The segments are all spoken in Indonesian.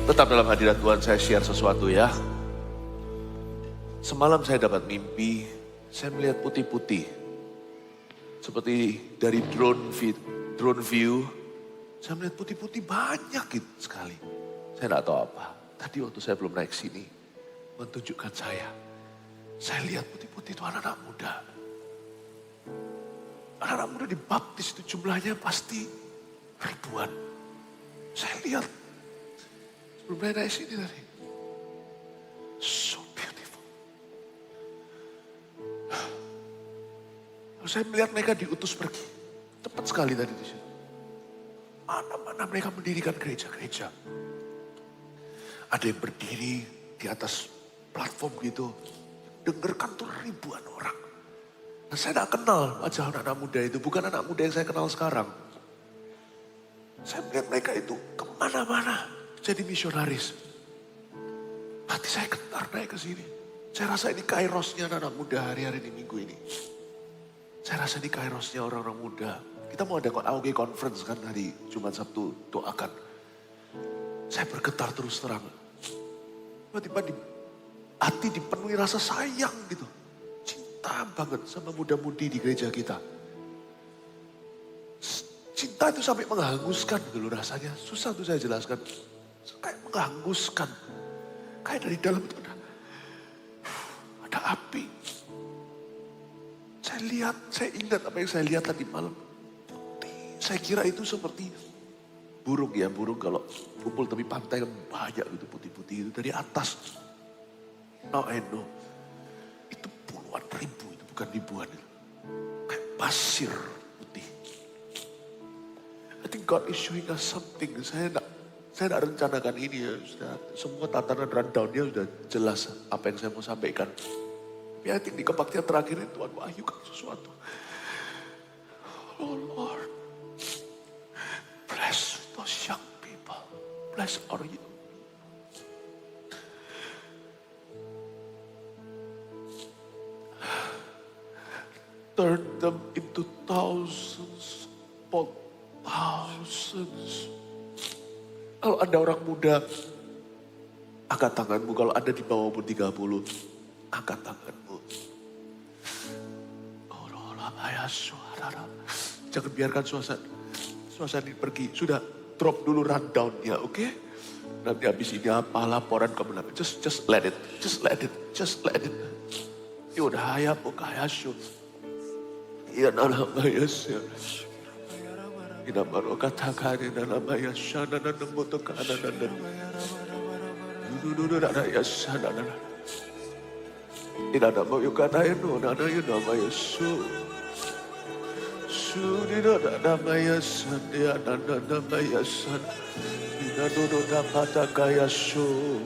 Tetap dalam hadirat Tuhan saya share sesuatu ya. Semalam saya dapat mimpi, saya melihat putih-putih. Seperti dari drone view, saya melihat putih-putih banyak gitu sekali. Saya tidak tahu apa. Tadi waktu saya belum naik sini, menunjukkan saya lihat putih-putih itu anak-anak muda. Anak-anak muda dibaptis itu jumlahnya pasti ribuan. Saya lihat sebelum saya naik sini tadi. So beautiful. Lalu saya melihat mereka diutus pergi. Tepat sekali tadi di situ. Mana-mana mereka mendirikan gereja-gereja. Ada yang berdiri di atas platform gitu. Dengarkan tuh ribuan orang. Nah, saya tidak kenal wajah anak-anak muda itu. Bukan anak muda yang saya kenal sekarang. Saya melihat mereka itu kemana-mana jadi misionaris. Hati saya getar naik ke sini. Saya rasa ini kairosnya anak-anak muda hari-hari ini, minggu ini. Saya rasa ini kairosnya orang-orang muda. Kita mau ada AOG conference kan hari Jumat Sabtu, doakan. Saya bergetar terus terang. Tiba-tiba hati dipenuhi rasa sayang gitu. Cinta banget sama muda-mudi di gereja kita. Cinta itu sampai menghanguskan gitu loh rasanya. Susah tuh saya jelaskan. Kayak menghanguskan. Kayak dari dalam itu ada api. Saya ingat apa yang saya lihat tadi malam. Putih. Saya kira itu seperti burung ya. Burung kalau kumpul tepi pantai kan banyak gitu putih-putih itu dari atas. No, I know. Itu puluhan ribu, itu bukan ribuan. Kayak pasir putih. I think God is showing us something. Saya tidak rencanakan ini ya. Semua tatanan rundown-nya sudah jelas apa yang saya mau sampaikan. Tapi I think di kebaktian terakhir ini Tuhan wahyukan sesuatu. Oh Lord, bless those young people. Bless our youth. Turn them into thousands upon thousands. Kalau ada orang muda, angkat tanganmu. Kalau ada di bawah umur 30, angkat tanganmu. Jangan biarkan suasana ini pergi. Sudah drop dulu rundown-nya, oke? Nanti habis ini apa laporan kamu lakukan. Just let it. Just let it. Just let it. Yaudah, ya pokoknya syut. Ya nama Yesus. Ina barokata kare nama Yesus. Nana nemboto kana nana. Dudu nana Yesus nana. Ina nama yukana eno nana nama Yesus. Sudi nama Yesus dia nana nama Yesus. Ina dodo dapat kaya Yesus.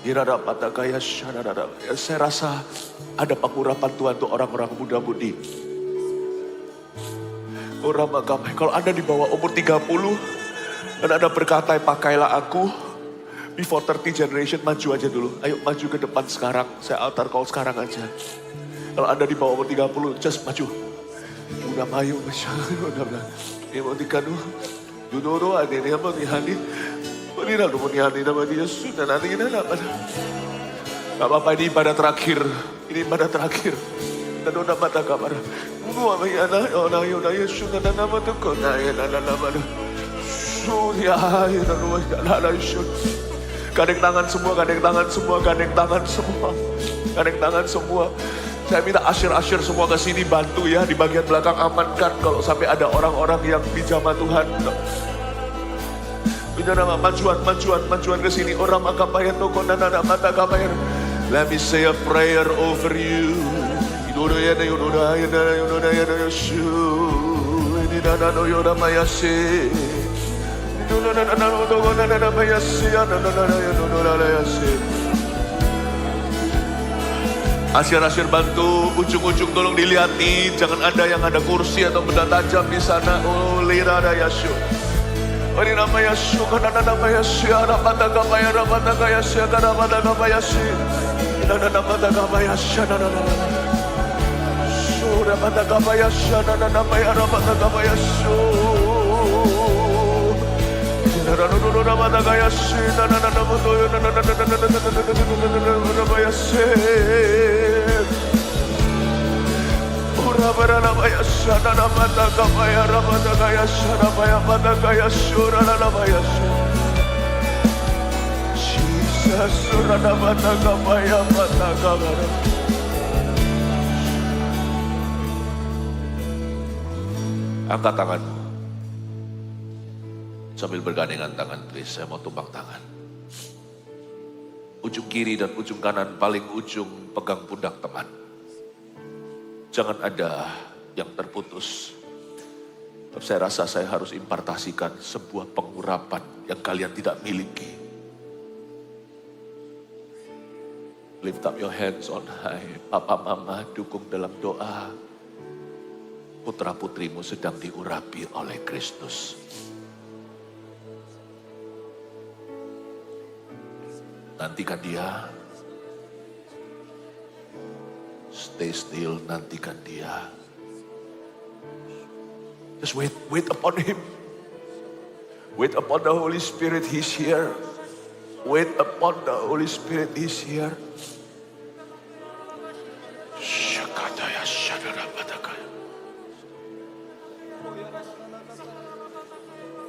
Ina dapat kaya Yesus. Saya rasa ada pengurapan Tuhan untuk orang-orang muda-mudi. Orang agama, kalau Anda di bawah umur 30, dan Anda berkata, pakailah aku, before 30 generation, maju aja dulu. Ayo maju ke depan sekarang, saya altar kau sekarang aja. Kalau Anda di bawah umur 30, just maju. Udah mayu, udah. Ini mau dikanu, duduk, ada ini apa, dihani. Ini lalu mau dihani, nama dia, sudah nanti ini apa. Gak apa-apa, ini ibadah terakhir. Ini ibadah terakhir. Dan udah mata kamar. Gua bayana ona yona Yesus dan nama tu kona ya nama. Surya ya nama Yesus. Gandeng tangan semua, gandeng tangan semua, gandeng tangan semua. Gandeng tangan semua. Saya minta asyir-asyir semua ke sini bantu ya di bagian belakang amankan kalau sampai ada orang-orang yang bijama Tuhan. Punya nama majuan ke sini orang makapayan toko nana mata kapayan. Let me say a prayer over you. Asyir-asyir bantu, ujung-ujung tolong dilihatin, jangan ada yang ada kursi atau benda tajam di sana. Oh, lirada Yesus. Oh, ini nama Yesus, karena nama Yesus, ada mata kapaya, ada mata kaya, ada mata kapaya sih. Ada mata kapaya, ada Sudah mata kapaya, ada mata kapaya, Angkat tanganmu. Sambil bergandengan tangan, please. Saya mau tumpang tangan. Ujung kiri dan ujung kanan, paling ujung pegang pundak teman. Jangan ada yang terputus. Saya rasa saya harus impartasikan sebuah pengurapan yang kalian tidak miliki. Lift up your hands on high. Papa mama dukung dalam doa. Putra putrimu sedang diurapi oleh Kristus. Nantikan dia. Stay still, nantikan dia. Just wait upon him. Wait upon the Holy Spirit, he's here. Wait upon the Holy Spirit, he's here.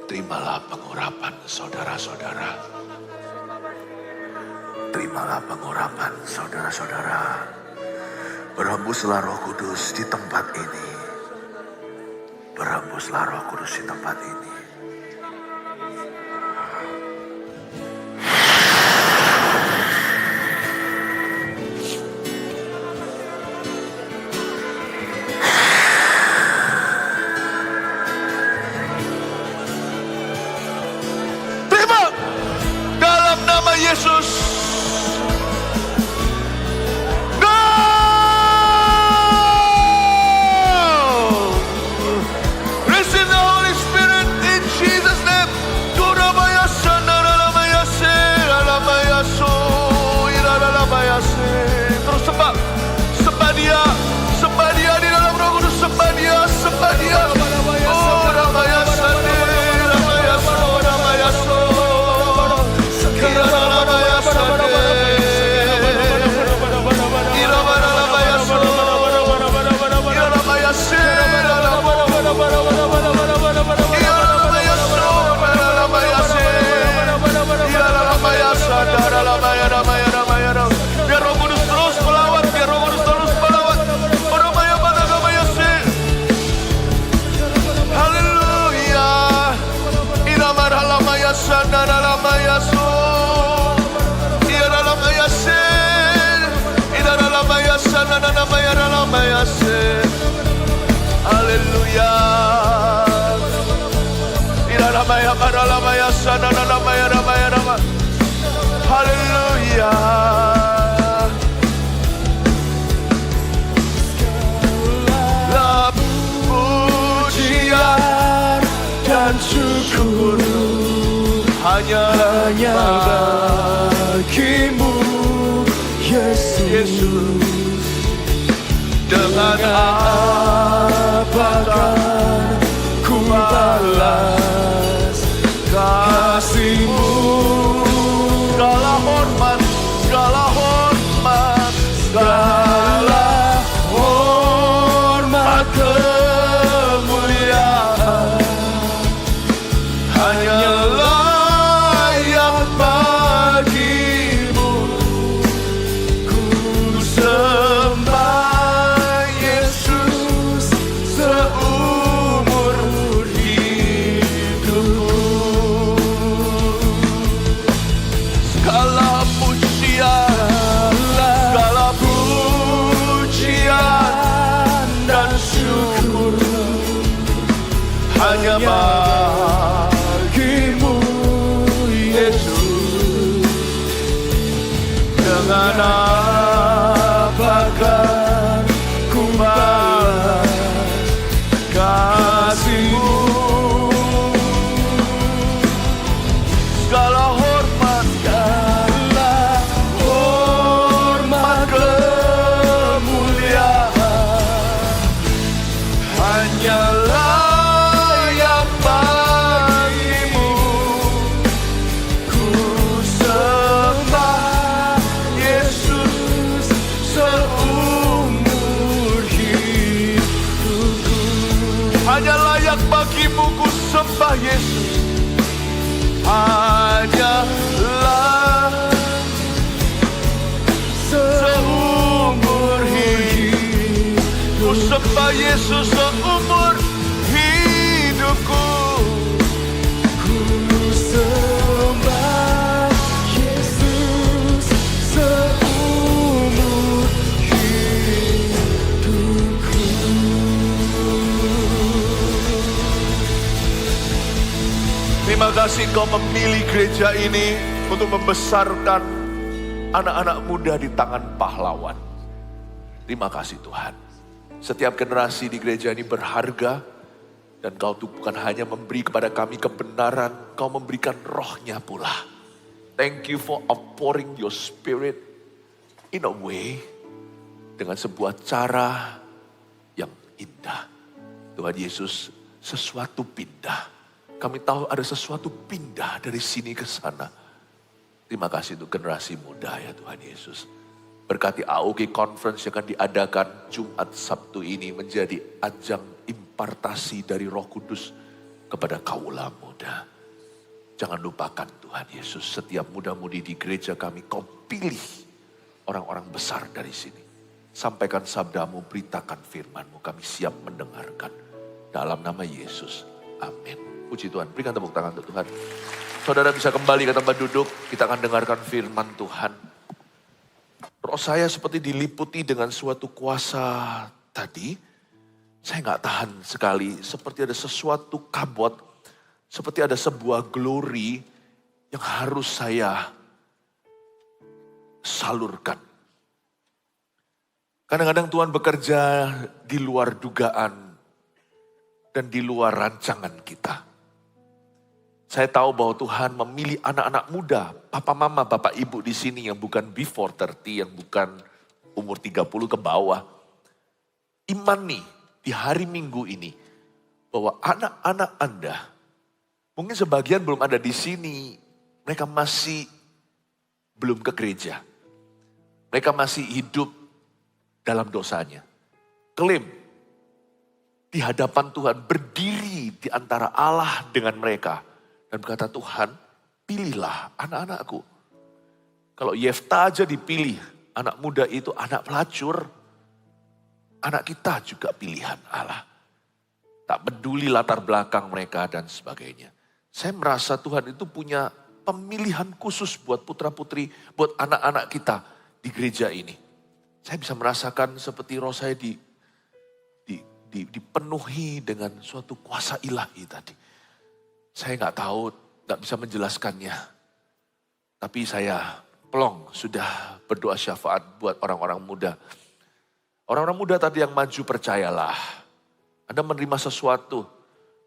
Terimalah pengurapan saudara-saudara. Terimalah pengurapan saudara-saudara. Berhembuslah Roh Kudus di tempat ini. Berhembuslah Roh Kudus di tempat ini. Terima dalam nama Yesus. Sembah dia di dalam Roh Kudus, sembah dia. Oh, Ramaya Sande, Ramaya So, Ramaya So, Kira Ramaya Sande, Kira Ramaya So, Kira Ramaya Se, Kira Ramaya So, Ramaya Se, Kira Ramaya Sadara, Ramaya. Biar Roh Kudus terus melawat, biar Roh Kudus terus melawat. Ramaya Padagabaya Se. Haleluya. Iramara Lamaya Sandara Lamaya So. Ira Lamaya Se. Ira Lamaya Sandara Lamaya Se. Haleluya. Ira Lamaya Para Lamaya Sandara Lamaya. Haleluya. Pujian dan syukur hanya bagimu, Yesus. Dengan apakah ku balas kasih-Mu? Segala hormat, segala hormat kemuliaan hanya layak bagimu. Ku sembah Yesus seumur hidupku. Segala pujian dan syukur hanya bagimu. Yesus hanyalah seumur hidup. Ku sembah Yesus seumur hidupku. Ku sembah Yesus seumur hidupku. Terima kasih Kau memilih gereja ini untuk membesarkan anak-anak muda di tangan pahlawan. Terima kasih Tuhan. Setiap generasi di gereja ini berharga. Dan Kau tuh bukan hanya memberi kepada kami kebenaran, Kau memberikan rohnya pula. Thank you for outpouring your spirit in a way, dengan sebuah cara yang indah. Tuhan Yesus, sesuatu pindah. Kami tahu ada sesuatu pindah dari sini ke sana. Terima kasih untuk generasi muda ya Tuhan Yesus. Berkati AOG Conference yang akan diadakan Jumat Sabtu ini menjadi ajang impartasi dari Roh Kudus kepada kaula muda. Jangan lupakan Tuhan Yesus, setiap muda-mudi di gereja kami Kau pilih orang-orang besar dari sini. Sampaikan sabdamu, beritakan firmanmu, kami siap mendengarkan. Dalam nama Yesus, amin. Puji Tuhan, berikan tepuk tangan untuk Tuhan. Saudara bisa kembali ke tempat duduk, kita akan dengarkan firman Tuhan. Roh saya seperti diliputi dengan suatu kuasa tadi. Saya nggak tahan sekali, seperti ada sesuatu kabut, seperti ada sebuah glory yang harus saya salurkan. Kadang-kadang Tuhan bekerja di luar dugaan dan di luar rancangan kita. Saya tahu bahwa Tuhan memilih anak-anak muda, papa mama, bapak ibu di sini yang bukan before 30, yang bukan umur 30 ke bawah. Imani di hari Minggu ini bahwa anak-anak Anda, mungkin sebagian belum ada di sini, mereka masih belum ke gereja. Mereka masih hidup dalam dosanya. Klaim di hadapan Tuhan, berdiri di antara Allah dengan mereka. Dan berkata, Tuhan, pilihlah anak-anakku. Kalau Yefta aja dipilih, anak muda itu anak pelacur. Anak kita juga pilihan Allah. Tak peduli latar belakang mereka dan sebagainya. Saya merasa Tuhan itu punya pemilihan khusus buat putra-putri, buat anak-anak kita di gereja ini. Saya bisa merasakan seperti roh saya dipenuhi dengan suatu kuasa ilahi tadi. Saya nggak tahu, nggak bisa menjelaskannya. Tapi saya plong sudah berdoa syafaat buat orang-orang muda. Orang-orang muda tadi yang maju, percayalah. Anda menerima sesuatu,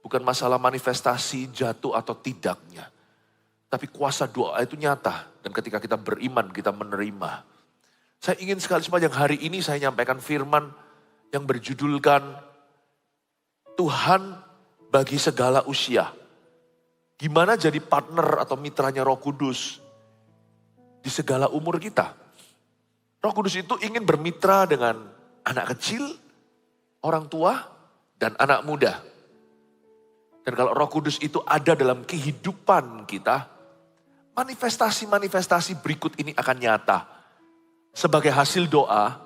bukan masalah manifestasi jatuh atau tidaknya. Tapi kuasa doa itu nyata. Dan ketika kita beriman, kita menerima. Saya ingin sekali sepanjang hari ini saya nyampaikan firman yang berjudulkan Tuhan bagi segala usia. Gimana jadi partner atau mitranya Roh Kudus di segala umur kita. Roh Kudus itu ingin bermitra dengan anak kecil, orang tua, dan anak muda. Dan kalau Roh Kudus itu ada dalam kehidupan kita, manifestasi-manifestasi berikut ini akan nyata. Sebagai hasil doa,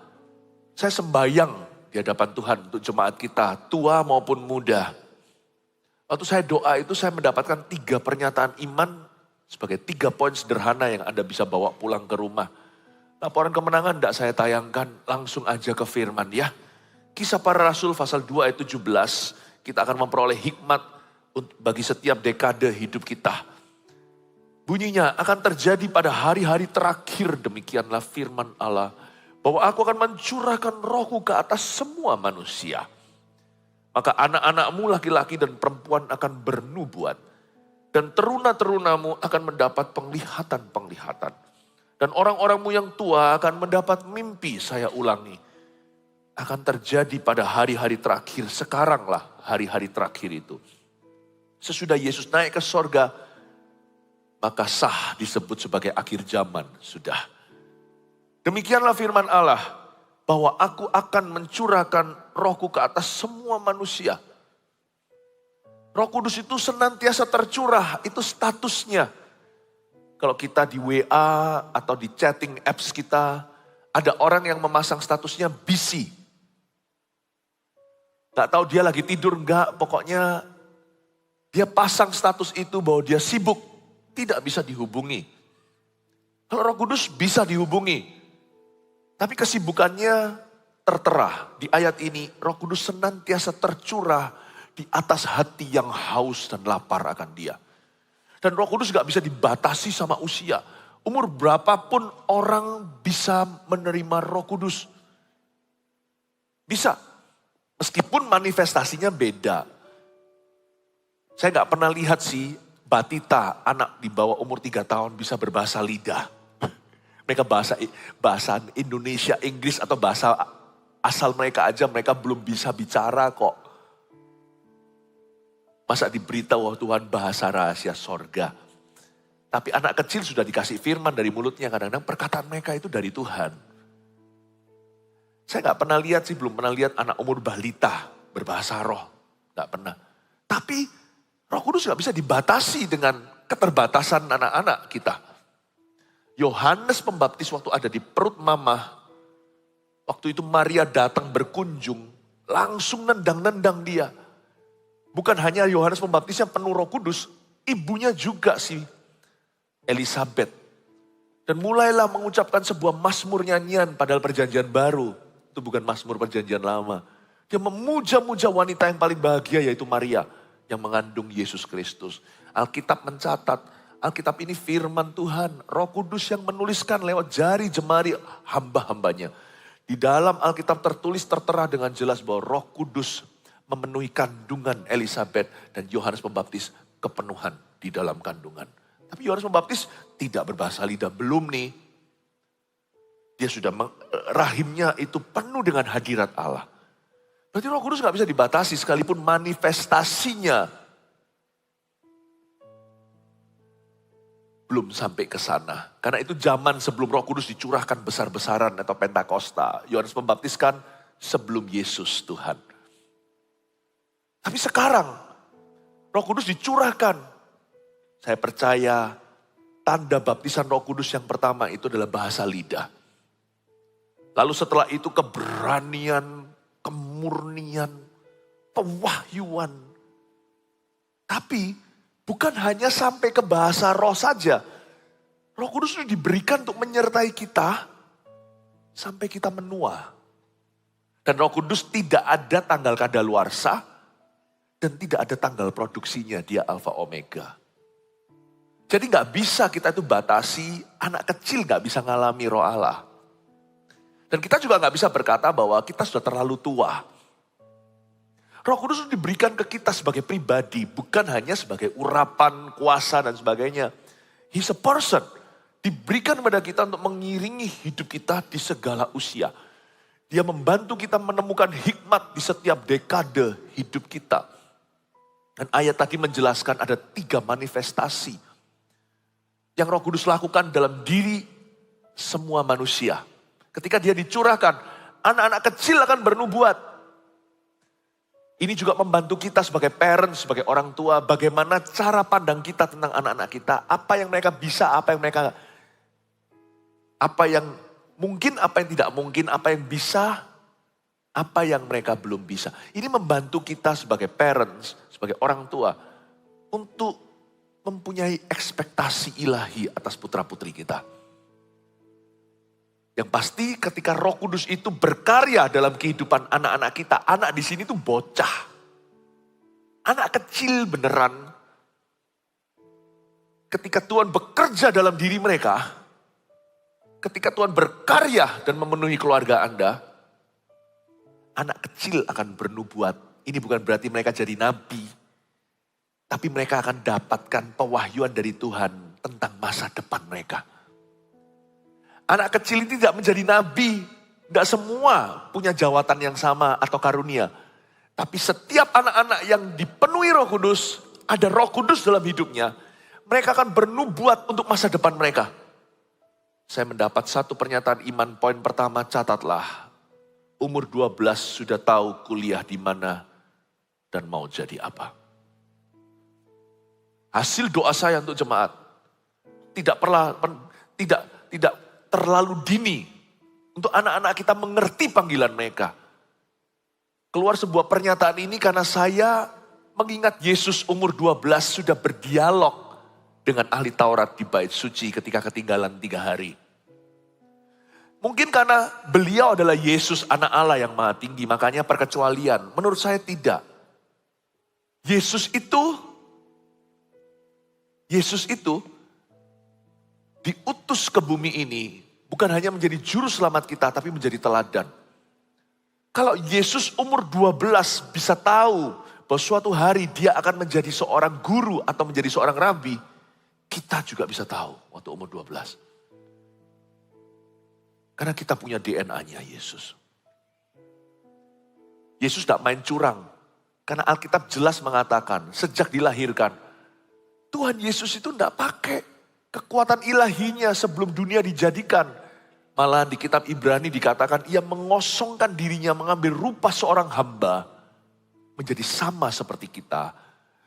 saya sembayang di hadapan Tuhan untuk jemaat kita, tua maupun muda. Waktu saya doa itu saya mendapatkan 3 pernyataan iman sebagai 3 poin sederhana yang Anda bisa bawa pulang ke rumah. Laporan kemenangan tidak saya tayangkan, langsung aja ke firman ya. Kisah Para Rasul pasal 2 ayat 17, kita akan memperoleh hikmat bagi setiap dekade hidup kita. Bunyinya akan terjadi pada hari-hari terakhir, demikianlah firman Allah. Bahwa aku akan mencurahkan rohku ke atas semua manusia. Maka anak-anakmu laki-laki dan perempuan akan bernubuat. Dan teruna-terunamu akan mendapat penglihatan-penglihatan. Dan orang-orangmu yang tua akan mendapat mimpi, saya ulangi. Akan terjadi pada hari-hari terakhir, sekaranglah hari-hari terakhir itu. Sesudah Yesus naik ke sorga, maka sah disebut sebagai akhir zaman, sudah. Demikianlah firman Allah. Bahwa aku akan mencurahkan rohku ke atas semua manusia. Roh Kudus itu senantiasa tercurah, itu statusnya. Kalau kita di WA atau di chatting apps kita, ada orang yang memasang statusnya busy. Gak tahu dia lagi tidur enggak, pokoknya dia pasang status itu bahwa dia sibuk, tidak bisa dihubungi. Kalau Roh Kudus bisa dihubungi, tapi kesibukannya tertera. Di ayat ini, Roh Kudus senantiasa tercurah di atas hati yang haus dan lapar akan dia. Dan Roh Kudus gak bisa dibatasi sama usia. Umur berapapun orang bisa menerima Roh Kudus. Bisa. Meskipun manifestasinya beda. Saya gak pernah lihat sih batita, anak di bawah umur 3 tahun bisa berbahasa lidah. Mereka bahasa Indonesia, Inggris atau bahasa asal mereka aja mereka belum bisa bicara kok. Masa diberitahu Tuhan bahasa rahasia sorga. Tapi anak kecil sudah dikasih firman dari mulutnya, kadang-kadang perkataan mereka itu dari Tuhan. Saya gak pernah lihat sih, belum pernah lihat anak umur balita berbahasa roh. Gak pernah. Tapi Roh Kudus gak bisa dibatasi dengan keterbatasan anak-anak kita. Yohanes Pembaptis waktu ada di perut mama, waktu itu Maria datang berkunjung, langsung nendang-nendang dia. Bukan hanya Yohanes Pembaptis yang penuh Roh Kudus, ibunya juga si Elisabeth. Dan mulailah mengucapkan sebuah mazmur nyanyian padahal perjanjian baru. Itu bukan mazmur perjanjian lama. Dia memuja-muja wanita yang paling bahagia yaitu Maria yang mengandung Yesus Kristus. Alkitab mencatat, Alkitab ini firman Tuhan, Roh Kudus yang menuliskan lewat jari jemari hamba-hambanya. Di dalam Alkitab tertulis tertera dengan jelas bahwa Roh Kudus memenuhi kandungan Elisabeth dan Yohanes Pembaptis kepenuhan di dalam kandungan. Tapi Yohanes Pembaptis tidak berbahasa lidah, belum nih. Dia sudah, rahimnya itu penuh dengan hadirat Allah. Berarti Roh Kudus gak bisa dibatasi sekalipun manifestasinya belum sampai ke sana. Karena itu zaman sebelum Roh Kudus dicurahkan besar-besaran atau Pentakosta. Yohanes Pembaptis kan sebelum Yesus Tuhan. Tapi sekarang Roh Kudus dicurahkan. Saya percaya tanda baptisan Roh Kudus yang pertama itu adalah bahasa lidah. Lalu setelah itu keberanian, kemurnian, pewahyuan. Tapi bukan hanya sampai ke bahasa roh saja. Roh Kudus itu diberikan untuk menyertai kita sampai kita menua. Dan Roh Kudus tidak ada tanggal kadaluarsa dan tidak ada tanggal produksinya, dia Alfa Omega. Jadi gak bisa kita itu batasi, anak kecil gak bisa ngalami roh Allah. Dan kita juga gak bisa berkata bahwa kita sudah terlalu tua. Roh Kudus itu diberikan ke kita sebagai pribadi, bukan hanya sebagai urapan, kuasa dan sebagainya. He's a person. Diberikan kepada kita untuk mengiringi hidup kita di segala usia. Dia membantu kita menemukan hikmat di setiap dekade hidup kita. Dan ayat tadi menjelaskan ada 3 manifestasi yang Roh Kudus lakukan dalam diri semua manusia. Ketika dia dicurahkan, anak-anak kecil akan bernubuat. Ini juga membantu kita sebagai parents, sebagai orang tua, bagaimana cara pandang kita tentang anak-anak kita, apa yang mereka bisa, apa yang mungkin, apa yang tidak mungkin, apa yang bisa, apa yang mereka belum bisa. Ini membantu kita sebagai parents, sebagai orang tua, untuk mempunyai ekspektasi ilahi atas putra-putri kita. Yang pasti ketika Roh Kudus itu berkarya dalam kehidupan anak-anak kita, anak di sini tuh bocah. Anak kecil beneran. Ketika Tuhan bekerja dalam diri mereka, ketika Tuhan berkarya dan memenuhi keluarga Anda, anak kecil akan bernubuat. Ini bukan berarti mereka jadi nabi, tapi mereka akan dapatkan pewahyuan dari Tuhan tentang masa depan mereka. Anak kecil ini tidak menjadi nabi. Tidak semua punya jawatan yang sama atau karunia. Tapi setiap anak-anak yang dipenuhi Roh Kudus, ada Roh Kudus dalam hidupnya, mereka akan bernubuat untuk masa depan mereka. Saya mendapat satu pernyataan iman, poin pertama, catatlah. Umur 12 sudah tahu kuliah di mana dan mau jadi apa. Hasil doa saya untuk jemaat. Tidak terlalu dini untuk anak-anak kita mengerti panggilan mereka. Keluar sebuah pernyataan ini karena saya mengingat Yesus umur 12 sudah berdialog dengan ahli Taurat di bait suci ketika ketinggalan 3 hari. Mungkin karena beliau adalah Yesus anak Allah yang maha tinggi, makanya perkecualian. Menurut saya tidak. Yesus itu diutus ke bumi ini bukan hanya menjadi juru selamat kita, tapi menjadi teladan. Kalau Yesus umur 12 bisa tahu bahwa suatu hari dia akan menjadi seorang guru atau menjadi seorang rabi, kita juga bisa tahu waktu umur 12. Karena kita punya DNA-nya Yesus. Yesus tidak main curang. Karena Alkitab jelas mengatakan, sejak dilahirkan, Tuhan Yesus itu tidak pakai kekuatan ilahinya sebelum dunia dijadikan. Malah di kitab Ibrani dikatakan, ia mengosongkan dirinya mengambil rupa seorang hamba. Menjadi sama seperti kita.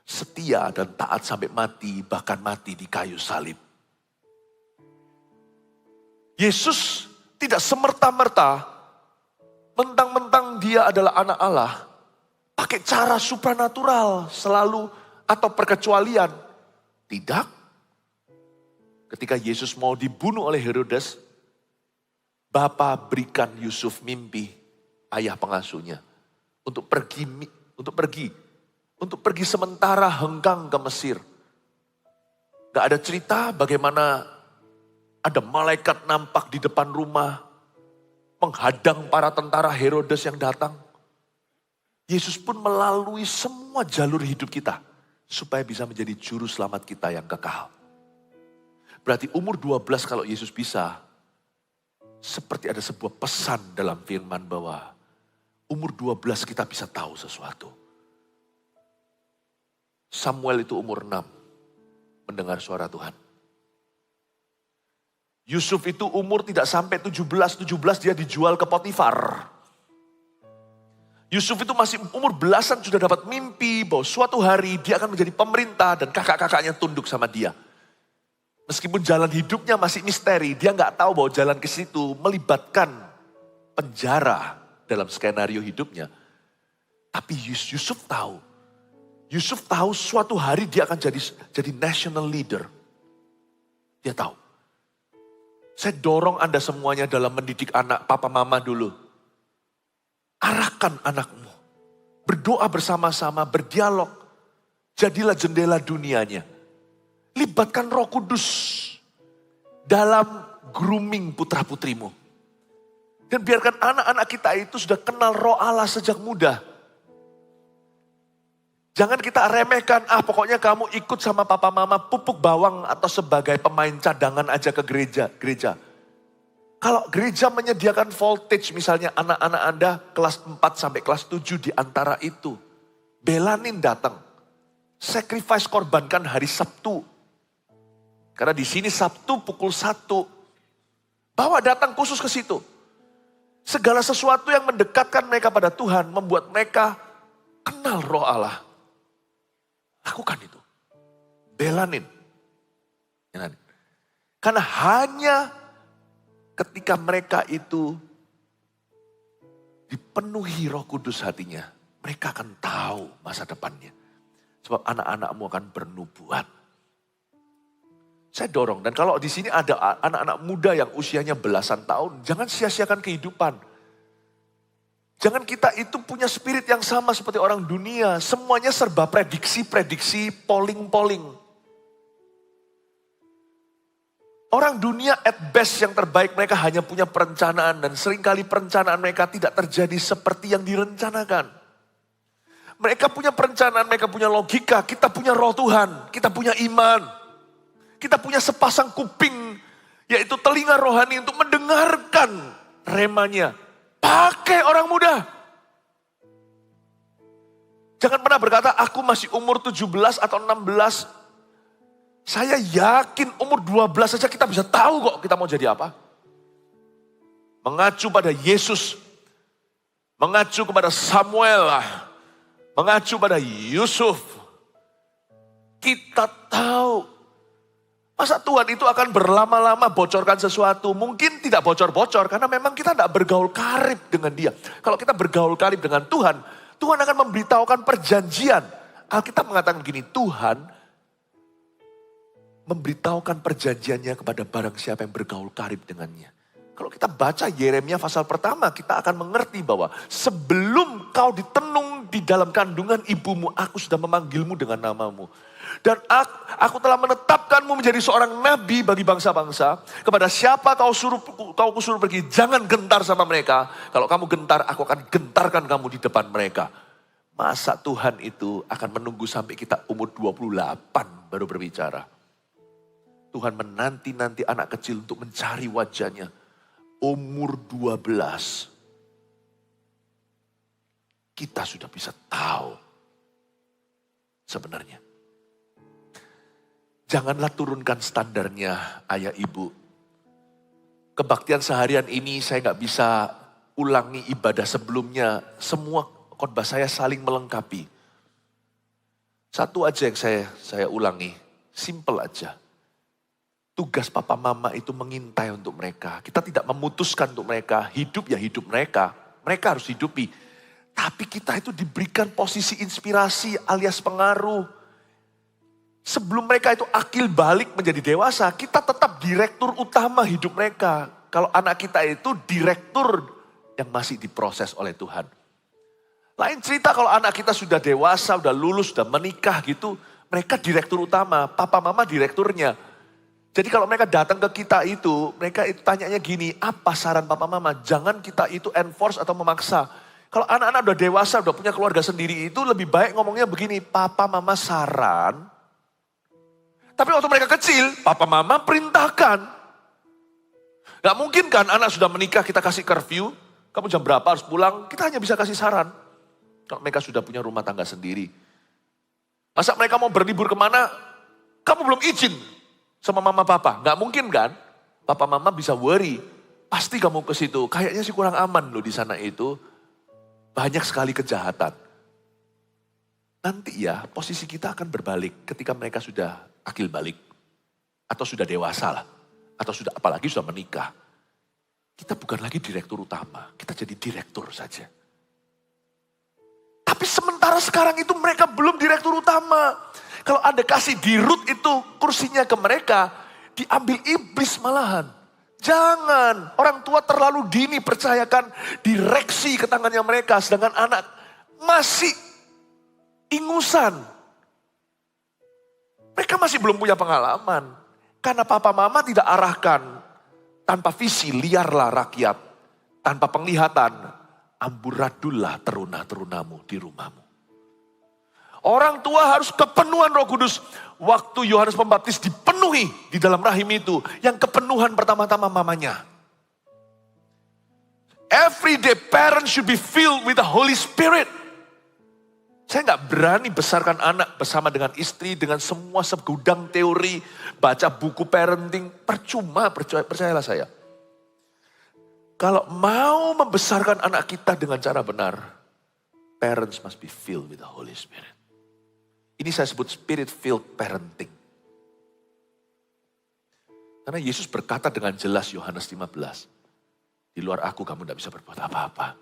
Setia dan taat sampai mati, bahkan mati di kayu salib. Yesus tidak semerta-merta, mentang-mentang dia adalah anak Allah, pakai cara supranatural selalu atau perkecualian. Tidak. Ketika Yesus mau dibunuh oleh Herodes, Bapa berikan Yusuf mimpi, ayah pengasuhnya, untuk pergi sementara hengkang ke Mesir. Gak ada cerita bagaimana ada malaikat nampak di depan rumah, menghadang para tentara Herodes yang datang. Yesus pun melalui semua jalur hidup kita, supaya bisa menjadi juru selamat kita yang kekal. Berarti umur 12 kalau Yesus bisa, seperti ada sebuah pesan dalam firman bahwa umur 12 kita bisa tahu sesuatu. Samuel itu umur 6, mendengar suara Tuhan. Yusuf itu umur tidak sampai 17 dia dijual ke Potifar. Yusuf itu masih umur belasan sudah dapat mimpi bahwa suatu hari dia akan menjadi pemerintah dan kakak-kakaknya tunduk sama dia. Meskipun jalan hidupnya masih misteri, dia nggak tahu bahwa jalan ke situ melibatkan penjara dalam skenario hidupnya. Tapi Yusuf tahu. Yusuf tahu suatu hari dia akan jadi national leader. Dia tahu. Saya dorong Anda semuanya dalam mendidik anak papa mama dulu. Arahkan anakmu. Berdoa bersama-sama, berdialog. Jadilah jendela dunianya. Libatkan Roh Kudus dalam grooming putra-putrimu. Dan biarkan anak-anak kita itu sudah kenal Roh Allah sejak muda. Jangan kita remehkan, pokoknya kamu ikut sama papa mama pupuk bawang atau sebagai pemain cadangan aja ke gereja. Kalau gereja menyediakan voltage misalnya anak-anak Anda kelas 4 sampai kelas 7 di antara itu. Belanin datang. Sacrifice korbankan hari Sabtu. Karena di sini Sabtu pukul 1. Bawa datang khusus ke situ. Segala sesuatu yang mendekatkan mereka pada Tuhan membuat mereka kenal Roh Allah. Lakukan itu. Belanin. Karena hanya ketika mereka itu dipenuhi Roh Kudus hatinya, mereka akan tahu masa depannya. Sebab anak-anakmu akan bernubuat. Saya dorong, dan kalau di sini ada anak-anak muda yang usianya belasan tahun, jangan sia-siakan kehidupan. Jangan kita itu punya spirit yang sama seperti orang dunia. Semuanya serba prediksi, polling. Orang dunia at best yang terbaik mereka hanya punya perencanaan. Dan seringkali perencanaan mereka tidak terjadi seperti yang direncanakan. Mereka punya perencanaan, mereka punya logika. Kita punya Roh Tuhan, kita punya iman. Kita punya sepasang kuping, yaitu telinga rohani untuk mendengarkan remanya. Pakai orang muda. Jangan pernah berkata, aku masih umur 17 atau 16. Saya yakin umur 12 saja kita bisa tahu kok kita mau jadi apa. Mengacu pada Yesus. Mengacu kepada Samuel. Mengacu pada Yusuf. Kita tahu. Masa Tuhan itu akan berlama-lama bocorkan sesuatu? Mungkin tidak bocor-bocor karena memang kita tidak bergaul karib dengan dia. Kalau kita bergaul karib dengan Tuhan, Tuhan akan memberitahukan perjanjian. Alkitab mengatakan begini, Tuhan memberitahukan perjanjiannya kepada barang siapa yang bergaul karib dengannya. Kalau kita baca Yeremia pasal pertama, kita akan mengerti bahwa sebelum kau ditenung di dalam kandungan ibumu, aku sudah memanggilmu dengan namamu. Dan aku telah menetapkanmu menjadi seorang nabi bagi bangsa-bangsa. Kepada siapa kau suruh pergi, jangan gentar sama mereka. Kalau kamu gentar, aku akan gentarkan kamu di depan mereka. Masa Tuhan itu akan menunggu sampai kita umur 28 baru berbicara. Tuhan menanti-nanti anak kecil untuk mencari wajahnya. Umur 12. Kita sudah bisa tahu sebenarnya. Janganlah turunkan standarnya ayah ibu. Kebaktian seharian ini saya nggak bisa ulangi ibadah sebelumnya. Semua khotbah saya saling melengkapi. Satu aja yang saya ulangi, simple aja. Tugas papa mama itu mengintai untuk mereka. Kita tidak memutuskan untuk mereka, hidup ya hidup mereka. Mereka harus hidupi. Tapi kita itu diberikan posisi inspirasi alias pengaruh. Sebelum mereka itu akil balik menjadi dewasa, kita tetap direktur utama hidup mereka. Kalau anak kita itu direktur yang masih diproses oleh Tuhan. Lain cerita kalau anak kita sudah dewasa, sudah lulus, sudah menikah gitu. Mereka direktur utama, papa mama direkturnya. Jadi kalau mereka datang ke kita itu, mereka itu tanyanya gini, apa saran papa mama? Jangan kita itu enforce atau memaksa. Kalau anak-anak udah dewasa, udah punya keluarga sendiri itu lebih baik ngomongnya begini, papa mama saran. Tapi waktu mereka kecil, papa mama perintahkan. Gak mungkin kan anak sudah menikah kita kasih curfew, kamu jam berapa harus pulang, kita hanya bisa kasih saran. Kalau mereka sudah punya rumah tangga sendiri. Masa mereka mau berlibur kemana, kamu belum izin sama mama papa. Gak mungkin kan, papa mama bisa worry. Pasti kamu ke situ, kayaknya sih kurang aman loh di sana itu. Banyak sekali kejahatan. Nanti ya posisi kita akan berbalik ketika mereka sudah akil balik. Atau sudah dewasa lah. Atau sudah apalagi sudah menikah. Kita bukan lagi direktur utama. Kita jadi direktur saja. Tapi sementara sekarang itu mereka belum direktur utama. Kalau Anda kasih dirut itu kursinya ke mereka. Diambil iblis malahan. Jangan. Orang tua terlalu dini percayakan direksi ke tangannya mereka. Sedangkan anak masih ingusan. Mereka masih belum punya pengalaman. Karena papa mama tidak arahkan. Tanpa visi liarlah rakyat. Tanpa penglihatan amburadullah teruna-terunamu di rumahmu. Orang tua harus kepenuhan Roh Kudus. Waktu Yohanes Pembaptis dipenuhi di dalam rahim itu. Yang kepenuhan pertama-tama mamanya. Every day parents should be filled with the Holy Spirit. Saya gak berani besarkan anak bersama dengan istri, dengan semua segudang teori, baca buku parenting, percuma, percayalah saya. Kalau mau membesarkan anak kita dengan cara benar, parents must be filled with the Holy Spirit. Ini saya sebut spirit-filled parenting. Karena Yesus berkata dengan jelas Yohanes 15, di luar aku kamu gak bisa berbuat apa-apa.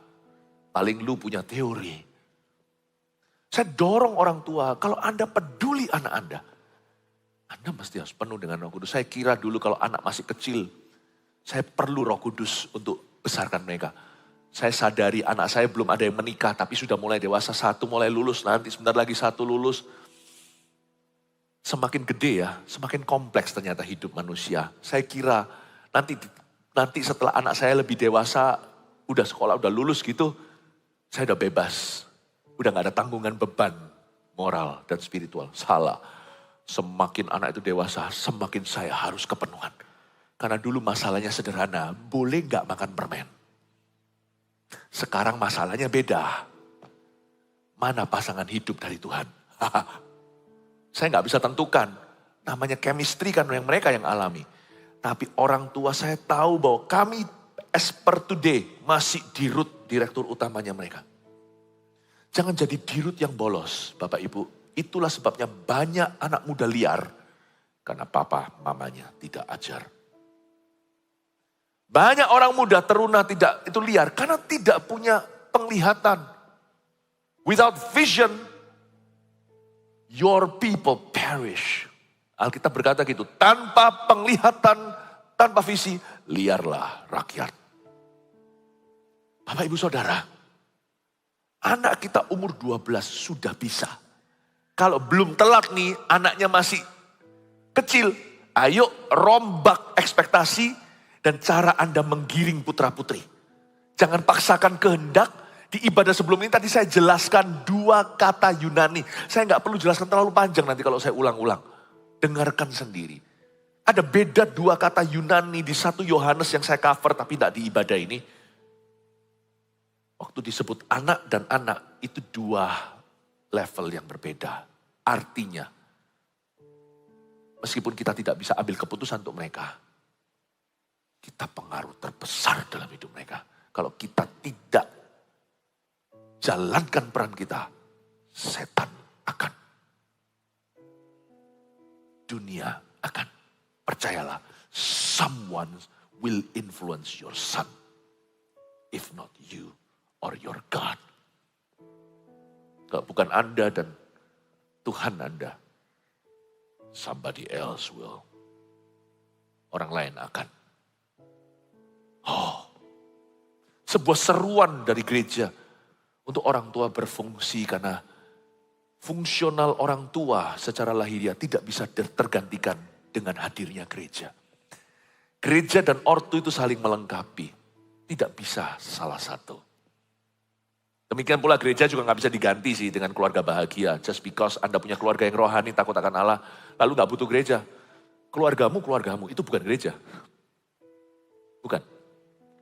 Paling lu punya teori. Saya dorong orang tua, kalau Anda peduli anak Anda mesti harus penuh dengan Roh Kudus. Saya kira dulu kalau anak masih kecil, saya perlu Roh Kudus untuk besarkan mereka. Saya sadari anak saya belum ada yang menikah, tapi sudah mulai dewasa, satu mulai lulus, nanti sebentar lagi satu lulus. Semakin gede ya, semakin kompleks ternyata hidup manusia. Saya kira nanti setelah anak saya lebih dewasa, udah sekolah, udah lulus gitu, saya udah bebas. Udah gak ada tanggungan beban moral dan spiritual. Salah. Semakin anak itu dewasa, semakin saya harus kepenuhan. Karena dulu masalahnya sederhana, boleh gak makan permen? Sekarang masalahnya beda. Mana pasangan hidup dari Tuhan? Saya gak bisa tentukan. Namanya chemistry kan yang mereka yang alami. Tapi orang tua saya tahu bahwa kami as per today masih direktur utamanya mereka. Jangan jadi dirut yang bolos, Bapak Ibu. Itulah sebabnya banyak anak muda liar. Karena papa mamanya tidak ajar. Banyak orang muda teruna tidak itu liar karena tidak punya penglihatan. Without vision, your people perish. Alkitab berkata gitu, tanpa penglihatan, tanpa visi, liarlah rakyat. Bapak ibu saudara, anak kita umur 12 sudah bisa. Kalau belum telat nih, anaknya masih kecil, ayo rombak ekspektasi dan cara Anda menggiring putra-putri. Jangan paksakan kehendak. Di ibadah sebelum ini tadi saya jelaskan 2 kata Yunani. Saya nggak perlu jelaskan terlalu panjang nanti kalau saya ulang-ulang. Dengarkan sendiri. Ada beda 2 kata Yunani di 1 Yohanes yang saya cover tapi tidak di ibadah ini. Waktu disebut anak dan anak itu 2 level yang berbeda. Artinya, meskipun kita tidak bisa ambil keputusan untuk mereka, kita pengaruh terbesar dalam hidup mereka. Kalau kita tidak jalankan peran kita, setan akan. Dunia akan. Percayalah, someone will influence your son. If not you or your God. Kalau bukan Anda dan Tuhan Anda, somebody else will. Orang lain akan. Sebuah seruan dari gereja untuk orang tua berfungsi karena fungsional orang tua secara lahiriah tidak bisa tergantikan dengan hadirnya gereja. Gereja dan ortu itu saling melengkapi. Tidak bisa salah satu. Demikian pula gereja juga gak bisa diganti sih dengan keluarga bahagia. Just because Anda punya keluarga yang rohani, takut akan Allah, lalu gak butuh gereja. Keluargamu, itu bukan gereja. Bukan.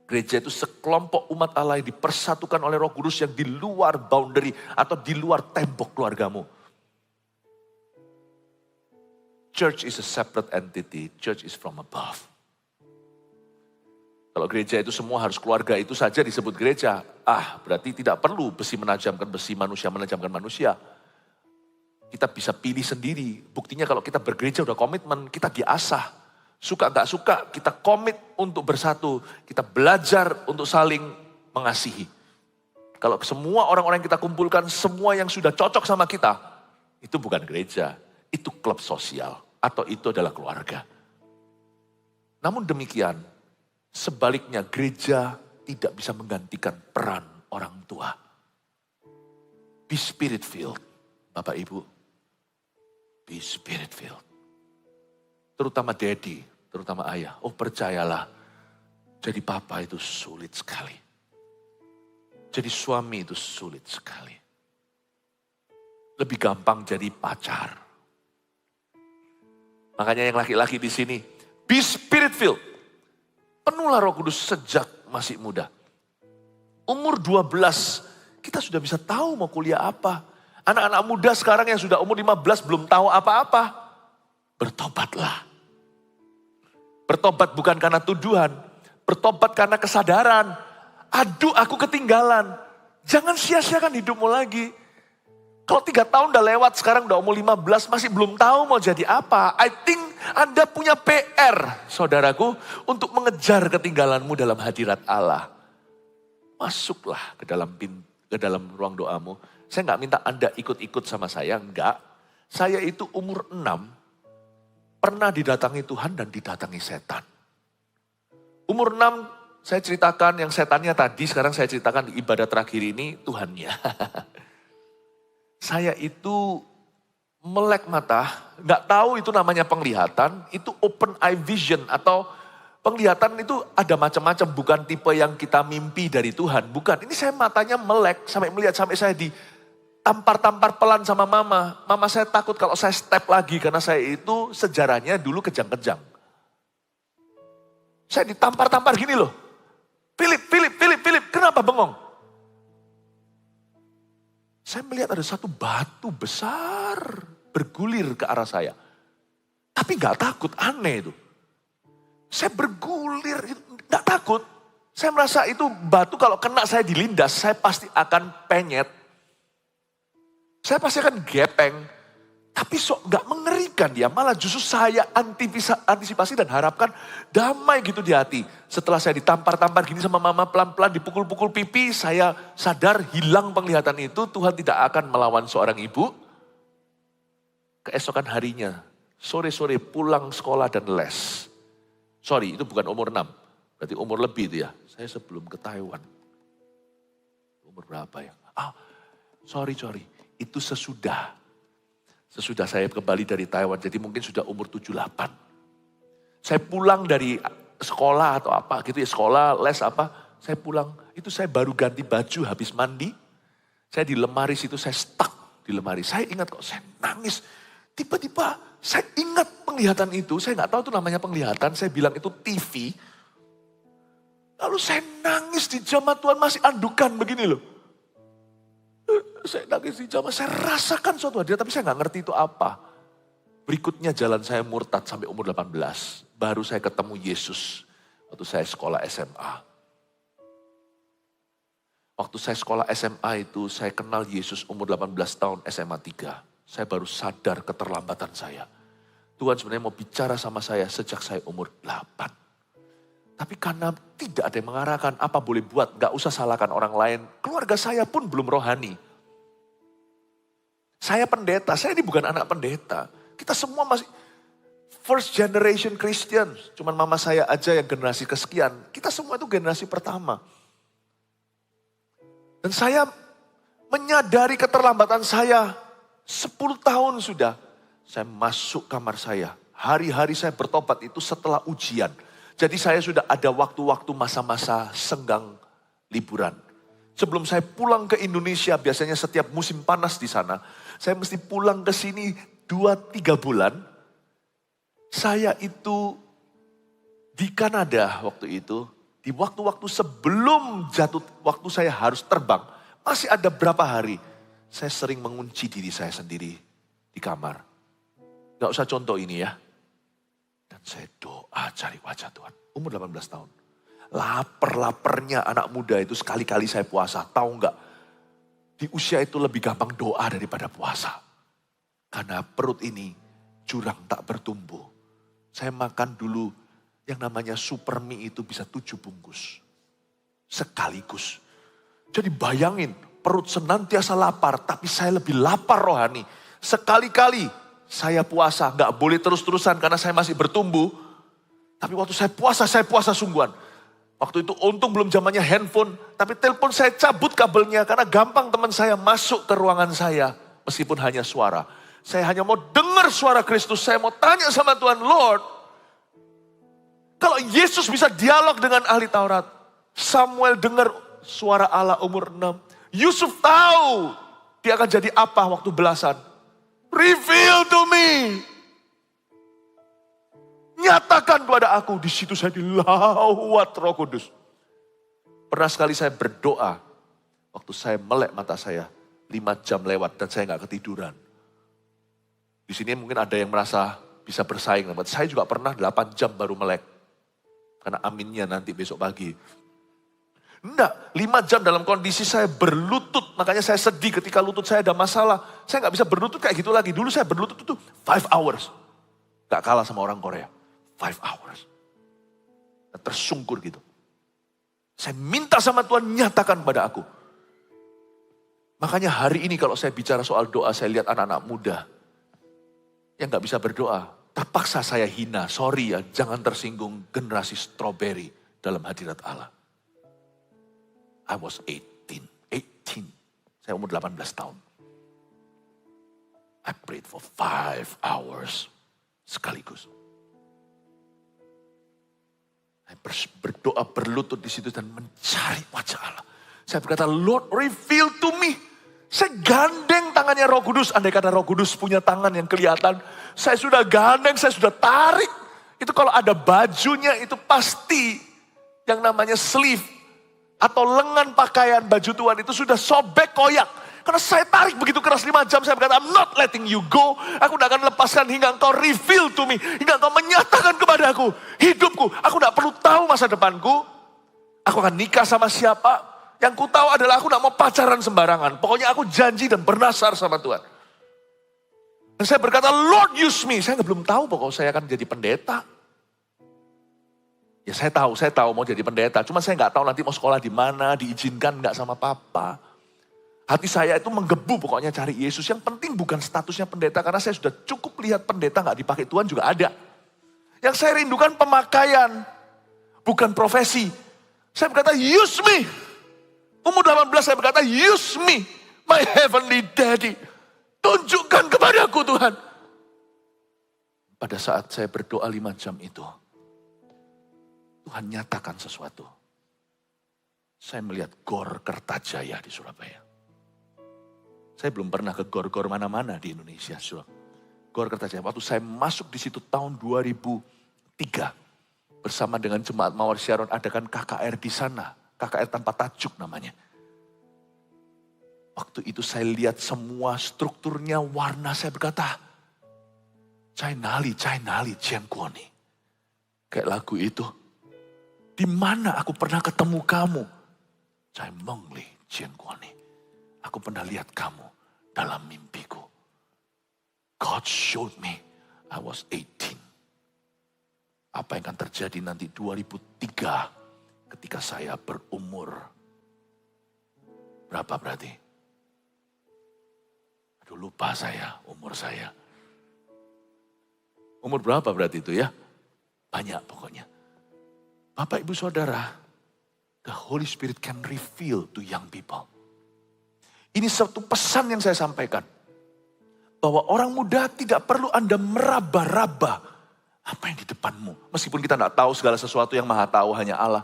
Gereja itu sekelompok umat Allah yang dipersatukan oleh Roh Kudus yang di luar boundary atau di luar tembok keluargamu. Church is a separate entity, church is from above. Kalau gereja itu semua harus keluarga itu saja disebut gereja. Berarti tidak perlu besi menajamkan besi, manusia menajamkan manusia. Kita bisa pilih sendiri. Buktinya kalau kita bergereja udah komitmen, kita diasah. Suka gak suka, kita komit untuk bersatu. Kita belajar untuk saling mengasihi. Kalau semua orang-orang yang kita kumpulkan, semua yang sudah cocok sama kita, itu bukan gereja. Itu klub sosial. Atau itu adalah keluarga. Namun demikian, sebaliknya gereja tidak bisa menggantikan peran orang tua. Be spirit filled, Bapak Ibu. Be spirit filled. Terutama daddy, terutama ayah. Percayalah, jadi papa itu sulit sekali. Jadi suami itu sulit sekali. Lebih gampang jadi pacar. Makanya yang laki-laki di sini, be spirit filled. Penuhlah Roh Kudus sejak masih muda. Umur 12, kita sudah bisa tahu mau kuliah apa. Anak-anak muda sekarang yang sudah umur 15 belum tahu apa-apa. Bertobatlah. Bertobat bukan karena tuduhan. Bertobat karena kesadaran. Aduh, aku ketinggalan. Jangan sia-siakan hidupmu lagi. Kalau 3 tahun udah lewat, sekarang udah umur 15, masih belum tahu mau jadi apa. I think Anda punya PR, saudaraku, untuk mengejar ketinggalanmu dalam hadirat Allah. Masuklah ke dalam ruang doamu. Saya nggak minta Anda ikut-ikut sama saya, enggak. Saya itu umur 6, pernah didatangi Tuhan dan didatangi setan. Umur 6, saya ceritakan yang setannya tadi, sekarang saya ceritakan di ibadah terakhir ini, Tuhannya. Saya itu melek mata, nggak tahu itu namanya penglihatan, itu open eye vision atau penglihatan itu ada macam-macam, bukan tipe yang kita mimpi dari Tuhan, bukan. Ini saya matanya melek, sampai melihat, sampai saya ditampar-tampar pelan sama mama. Mama saya takut kalau saya step lagi, karena saya itu sejarahnya dulu kejang-kejang. Saya ditampar-tampar gini loh. Philip, kenapa bengong? Saya melihat ada satu batu besar bergulir ke arah saya. Tapi gak takut, aneh itu. Saya bergulir, gak takut. Saya merasa itu batu kalau kena saya dilindas, saya pasti akan penyet. Saya pasti akan gepeng. Tapi gak mengerikan dia, malah justru saya antisipasi dan harapkan damai gitu di hati. Setelah saya ditampar-tampar gini sama mama pelan-pelan dipukul-pukul pipi, saya sadar hilang penglihatan itu, Tuhan tidak akan melawan seorang ibu. Keesokan harinya, sore-sore pulang sekolah dan les. Sorry, itu bukan umur 6, berarti umur lebih itu ya. Saya sebelum ke Taiwan. Umur berapa ya? Sorry, itu sesudah saya kembali dari Taiwan, jadi mungkin sudah umur 78. Saya pulang dari sekolah atau apa gitu ya, sekolah, les apa, saya pulang, itu saya baru ganti baju habis mandi, saya di lemari situ, saya stuck di lemari. Saya ingat kok, saya nangis. Tiba-tiba saya ingat penglihatan itu, saya nggak tahu itu namanya penglihatan, saya bilang itu TV. Lalu saya nangis di jemaat Tuhan, masih andukan begini loh. Saya nangis di jamaah, saya rasakan suatu hadirat, tapi saya nggak ngerti itu apa. Berikutnya jalan saya murtad sampai umur 18. Baru saya ketemu Yesus waktu saya sekolah SMA. Waktu saya sekolah SMA itu, saya kenal Yesus umur 18 tahun SMA 3. Saya baru sadar keterlambatan saya. Tuhan sebenarnya mau bicara sama saya sejak saya umur 8. Tapi karena tidak ada yang mengarahkan, apa boleh buat, gak usah salahkan orang lain. Keluarga saya pun belum rohani. Saya pendeta, saya ini bukan anak pendeta. Kita semua masih first generation Christian. Cuman mama saya aja yang generasi kesekian. Kita semua itu generasi pertama. Dan saya menyadari keterlambatan saya 10 tahun sudah. Saya masuk kamar saya. Hari-hari saya bertobat itu setelah ujian. Jadi saya sudah ada waktu-waktu masa-masa senggang liburan. Sebelum saya pulang ke Indonesia, biasanya setiap musim panas di sana, saya mesti pulang ke sini 2-3 bulan. Saya itu di Kanada waktu itu, di waktu-waktu sebelum jatuh, waktu saya harus terbang, masih ada berapa hari, saya sering mengunci diri saya sendiri di kamar. Gak usah contoh ini ya. Dan saya doa cari wajah Tuhan. Umur 18 tahun. Lapar-laparnya anak muda itu sekali-kali saya puasa. Tahu nggak? Di usia itu lebih gampang doa daripada puasa. Karena perut ini jurang tak bertumbuh. Saya makan dulu yang namanya super mie itu bisa 7 bungkus. Sekaligus. Jadi bayangin perut senantiasa lapar. Tapi saya lebih lapar rohani. Sekali-kali saya puasa. Nggak boleh terus-terusan karena saya masih bertumbuh. Tapi waktu saya puasa sungguhan. Waktu itu untung belum zamannya handphone. Tapi telepon saya cabut kabelnya. Karena gampang teman saya masuk ke ruangan saya. Meskipun hanya suara. Saya hanya mau dengar suara Kristus. Saya mau tanya sama Tuhan, Lord. Kalau Yesus bisa dialog dengan ahli Taurat. Samuel dengar suara Allah umur 6. Yusuf tahu dia akan jadi apa waktu belasan. Reveal to me. Nyatakan kepada aku, di situ saya dilawat Roh Kudus. Pernah sekali saya berdoa, waktu saya melek mata saya, 5 jam lewat dan saya nggak ketiduran. Di sini mungkin ada yang merasa bisa bersaing, saya juga pernah 8 jam baru melek. Karena aminnya nanti besok pagi. Enggak, 5 jam dalam kondisi saya berlutut, makanya saya sedih ketika lutut saya ada masalah. Saya nggak bisa berlutut kayak gitu lagi, dulu saya berlutut itu 5 hours. Gak kalah sama orang Korea. 5 hours. Dan tersungkur gitu. Saya minta sama Tuhan nyatakan pada aku. Makanya hari ini kalau saya bicara soal doa, saya lihat anak-anak muda. Yang gak bisa berdoa. Terpaksa saya hina, sorry ya, jangan tersinggung generasi strawberry dalam hadirat Allah. I was 18. Saya umur 18 tahun. I prayed for 5 hours sekaligus. Berdoa berlutut di situ dan mencari wajah Allah. Saya berkata, Lord reveal to me. Saya gandeng tangannya Roh Kudus. Andai kata Roh Kudus punya tangan yang kelihatan. Saya sudah gandeng, saya sudah tarik. Itu kalau ada bajunya itu pasti yang namanya sleeve. Atau lengan pakaian baju Tuhan itu sudah sobek koyak. Karena saya tarik begitu keras 5 jam, saya berkata, I'm not letting you go. Aku tidak akan lepaskan hingga engkau reveal to me. Hingga engkau menyatakan kepada aku hidupku. Aku tidak perlu tahu masa depanku. Aku akan nikah sama siapa. Yang ku tahu adalah aku tidak mau pacaran sembarangan. Pokoknya aku janji dan bernasar sama Tuhan. Dan saya berkata, Lord use me. Saya belum tahu pokoknya saya akan jadi pendeta. Ya saya tahu mau jadi pendeta. Cuma saya nggak tahu nanti mau sekolah di mana, diizinkan nggak sama papa. Hati saya itu menggebu pokoknya cari Yesus. Yang penting bukan statusnya pendeta, karena saya sudah cukup lihat pendeta nggak dipakai Tuhan juga ada. Yang saya rindukan pemakaian, bukan profesi. Saya berkata, use me. Umur 18 saya berkata, use me, my heavenly daddy. Tunjukkan kepadaku Tuhan. Pada saat saya berdoa 5 jam itu, Tuhan nyatakan sesuatu. Saya melihat Gor Kertajaya di Surabaya. Saya belum pernah ke gor-gor mana-mana di Indonesia. Gor Kertajaya. Waktu saya masuk di situ tahun 2003. Bersama dengan Jemaat Mawar Syaron adakan KKR di sana. KKR tanpa tajuk namanya. Waktu itu saya lihat semua strukturnya, warna, saya berkata, Chainali, Jianguoni. Kayak lagu itu. Di mana aku pernah ketemu kamu? Chai Mengli, Jianguoni. Aku pernah lihat kamu dalam mimpiku. God showed me I was 18. Apa yang akan terjadi nanti 2003 ketika saya berumur. Berapa berarti? Aduh lupa saya umur saya. Umur berapa berarti itu ya? Banyak pokoknya. Bapak ibu saudara, the Holy Spirit can reveal to young people. Ini satu pesan yang saya sampaikan. Bahwa orang muda tidak perlu Anda meraba-raba apa yang di depanmu. Meskipun kita tidak tahu segala sesuatu, yang maha tahu hanya Allah.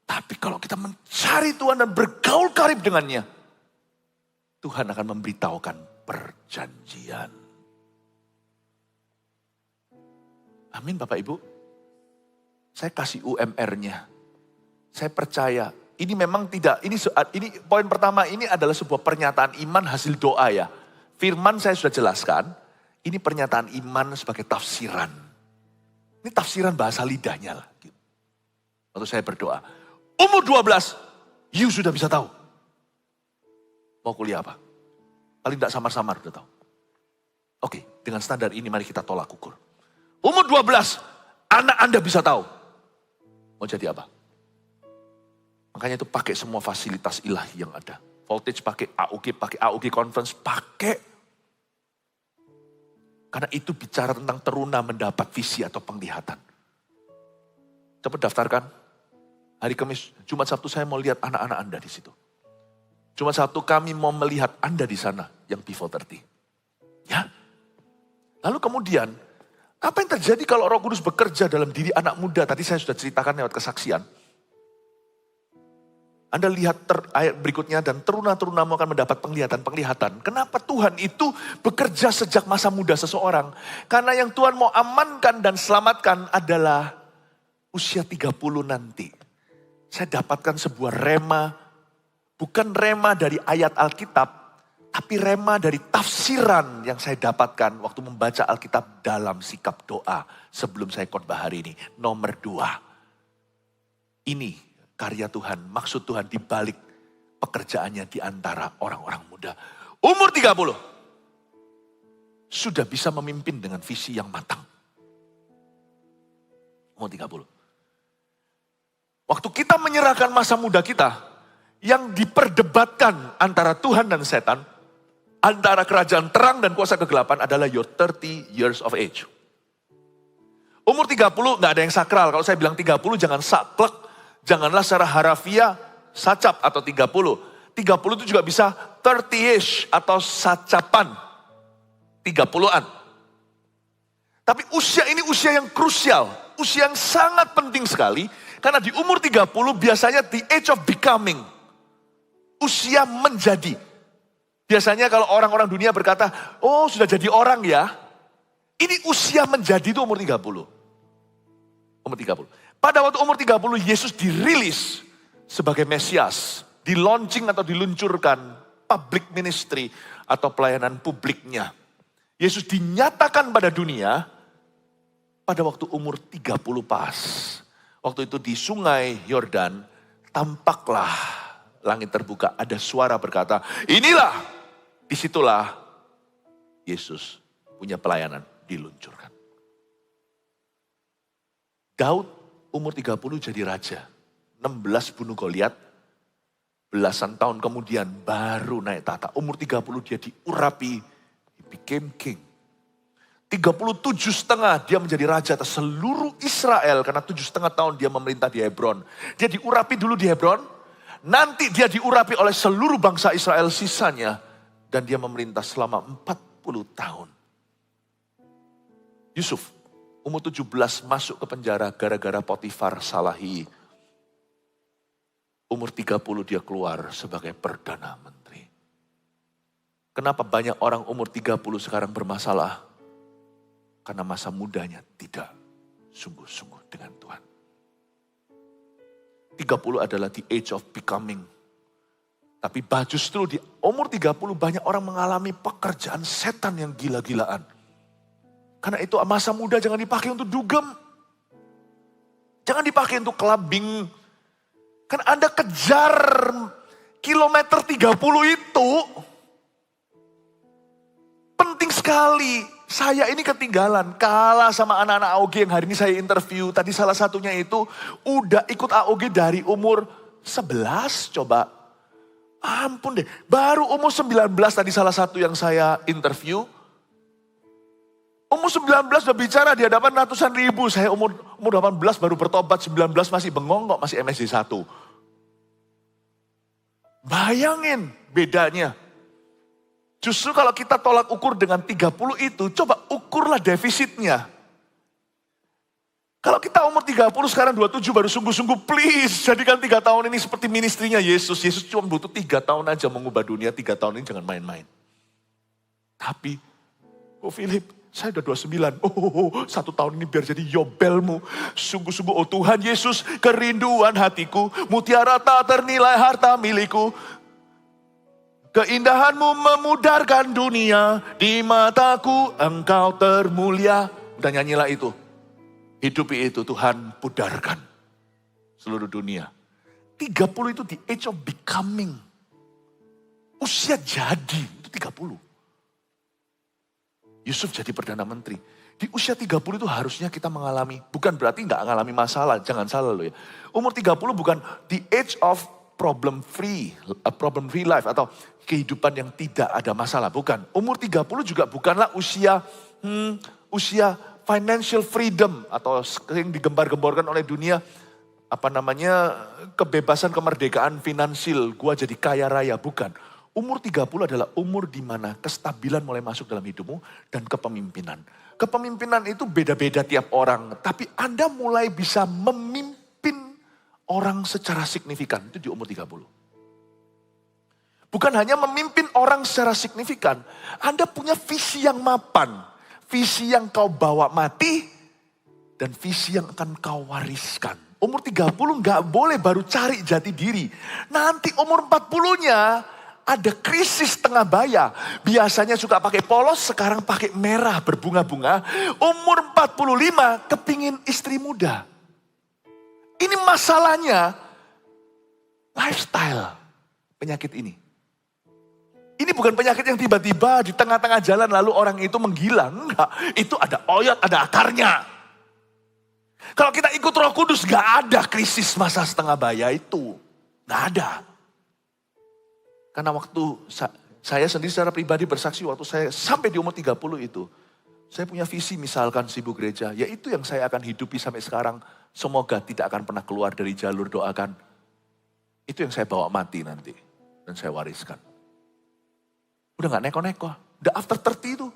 Tapi kalau kita mencari Tuhan dan bergaul karib dengannya, Tuhan akan memberitahukan perjanjian. Amin Bapak Ibu. Saya kasih UMR-nya. Saya percaya. Ini memang tidak, ini poin pertama ini adalah sebuah pernyataan iman hasil doa ya. Firman saya sudah jelaskan, ini pernyataan iman sebagai tafsiran. Ini tafsiran bahasa lidahnya lah. Waktu saya berdoa, umur 12, you sudah bisa tahu. Mau kuliah apa? Paling tidak samar-samar udah tahu. Oke, dengan standar ini mari kita tolak ukur. Umur 12, anak Anda bisa tahu. Mau jadi apa? Makanya itu pakai semua fasilitas ilahi yang ada. Voltage pakai AUG conference, pakai. Karena itu bicara tentang teruna mendapat visi atau penglihatan. Coba daftarkan. Hari Kamis, Jumat Sabtu saya mau lihat anak-anak Anda di situ. Jumat Sabtu kami mau melihat Anda di sana yang before 30. Ya. Lalu kemudian, apa yang terjadi kalau Roh Kudus bekerja dalam diri anak muda? Tadi saya sudah ceritakan lewat kesaksian. Anda lihat ayat berikutnya, dan teruna-terunamu akan mendapat penglihatan-penglihatan. Kenapa Tuhan itu bekerja sejak masa muda seseorang? Karena yang Tuhan mau amankan dan selamatkan adalah usia 30 nanti. Saya dapatkan sebuah rema, bukan rema dari ayat Alkitab, tapi rema dari tafsiran yang saya dapatkan waktu membaca Alkitab dalam sikap doa sebelum saya khotbah hari ini. Nomor 2. Ini karya Tuhan, maksud Tuhan di balik pekerjaannya di antara orang-orang muda. Umur 30. Sudah bisa memimpin dengan visi yang matang. Umur 30. Waktu kita menyerahkan masa muda kita, yang diperdebatkan antara Tuhan dan setan, antara kerajaan terang dan kuasa kegelapan adalah your 30 years of age. Umur 30 gak ada yang sakral. Kalau saya bilang 30 jangan saklek. Janganlah secara harafiah sacap atau 30. 30 itu juga bisa 30-ish atau sacapan. 30-an. Tapi usia ini usia yang krusial. Usia yang sangat penting sekali. Karena di umur 30 biasanya the age of becoming. Usia menjadi. Biasanya kalau orang-orang dunia berkata, oh sudah jadi orang ya. Ini usia menjadi itu umur 30. Umur 30. Pada waktu umur 30 Yesus dirilis sebagai Mesias. Di-launching atau diluncurkan public ministry atau pelayanan publiknya. Yesus dinyatakan pada dunia pada waktu umur 30 pas. Waktu itu di sungai Yordan tampaklah langit terbuka. Ada suara berkata, inilah, disitulah Yesus punya pelayanan diluncurkan. Daud umur 30 jadi raja. 16 bunuh Goliat. Belasan tahun kemudian baru naik tahta. Umur 30 dia diurapi. He became king. 37,5 dia menjadi raja atas seluruh Israel. Karena 7,5 tahun dia memerintah di Hebron. Dia diurapi dulu di Hebron. Nanti dia diurapi oleh seluruh bangsa Israel sisanya. Dan dia memerintah selama 40 tahun. Yusuf, umur 17 masuk ke penjara gara-gara Potifar salahi. Umur 30 dia keluar sebagai Perdana Menteri. Kenapa banyak orang umur 30 sekarang bermasalah? Karena masa mudanya tidak sungguh-sungguh dengan Tuhan. 30 adalah the age of becoming. Tapi justru di umur 30 banyak orang mengalami pekerjaan setan yang gila-gilaan. Karena itu masa muda jangan dipakai untuk dugem. Jangan dipakai untuk clubbing. Kan Anda kejar kilometer 30 itu. Penting sekali. Saya ini ketinggalan. Kalah sama anak-anak AOG yang hari ini saya interview. Tadi salah satunya itu udah ikut AOG dari umur 11 coba. Ampun deh. Baru umur 19 tadi salah satu yang saya interview. Umur 19 udah bicara di hadapan ratusan ribu. Saya umur 18 baru bertobat, 19 masih bengong kok, masih MSD 1. Bayangin bedanya. Justru kalau kita tolak ukur dengan 30 itu, coba ukurlah defisitnya. Kalau kita umur 30 sekarang 27 baru sungguh-sungguh please. Jadikan 3 tahun ini seperti ministrinya Yesus. Yesus cuma butuh 3 tahun aja mengubah dunia, 3 tahun ini jangan main-main. Tapi, Philip, saya udah 29. 1 tahun ini biar jadi yobelmu. Sungguh-sungguh, oh Tuhan Yesus, kerinduan hatiku. Mutiara tak ternilai harta milikku. Keindahanmu memudarkan dunia. Di mataku engkau termulia. Udah nyanyilah itu. Hidupi itu Tuhan pudarkan seluruh dunia. 30 itu the age of becoming. Usia jadi, itu 30. Yusuf jadi Perdana Menteri. Di usia 30 itu harusnya kita mengalami, bukan berarti nggak mengalami masalah, jangan salah loh ya. Umur 30 bukan the age of problem free life atau kehidupan yang tidak ada masalah, bukan. Umur 30 juga bukanlah usia financial freedom atau yang digembar-gemborkan oleh dunia, kebebasan kemerdekaan finansial, gua jadi kaya raya, bukan. Umur 30 adalah umur di mana kestabilan mulai masuk dalam hidupmu dan kepemimpinan. Kepemimpinan itu beda-beda tiap orang, tapi Anda mulai bisa memimpin orang secara signifikan, itu di umur 30. Bukan hanya memimpin orang secara signifikan, Anda punya visi yang mapan. Visi yang kau bawa mati, dan visi yang akan kau wariskan. Umur 30 gak boleh baru cari jati diri. Nanti umur 40-nya ada krisis tengah baya. Biasanya suka pakai polos, sekarang pakai merah berbunga-bunga. Umur 45 kepingin istri muda. Ini masalahnya lifestyle penyakit ini. Ini bukan penyakit yang tiba-tiba di tengah-tengah jalan lalu orang itu menghilang. Enggak, itu ada oyot, ada akarnya. Kalau kita ikut Roh Kudus gak ada krisis masa setengah baya itu. Gak ada. Karena waktu saya sendiri secara pribadi bersaksi waktu saya sampai di umur 30 itu. Saya punya visi misalkan sibuk gereja. Ya itu yang saya akan hidupi sampai sekarang. Semoga tidak akan pernah keluar dari jalur doakan. Itu yang saya bawa mati nanti. Dan saya wariskan. Udah gak neko-neko. Udah after 30 itu.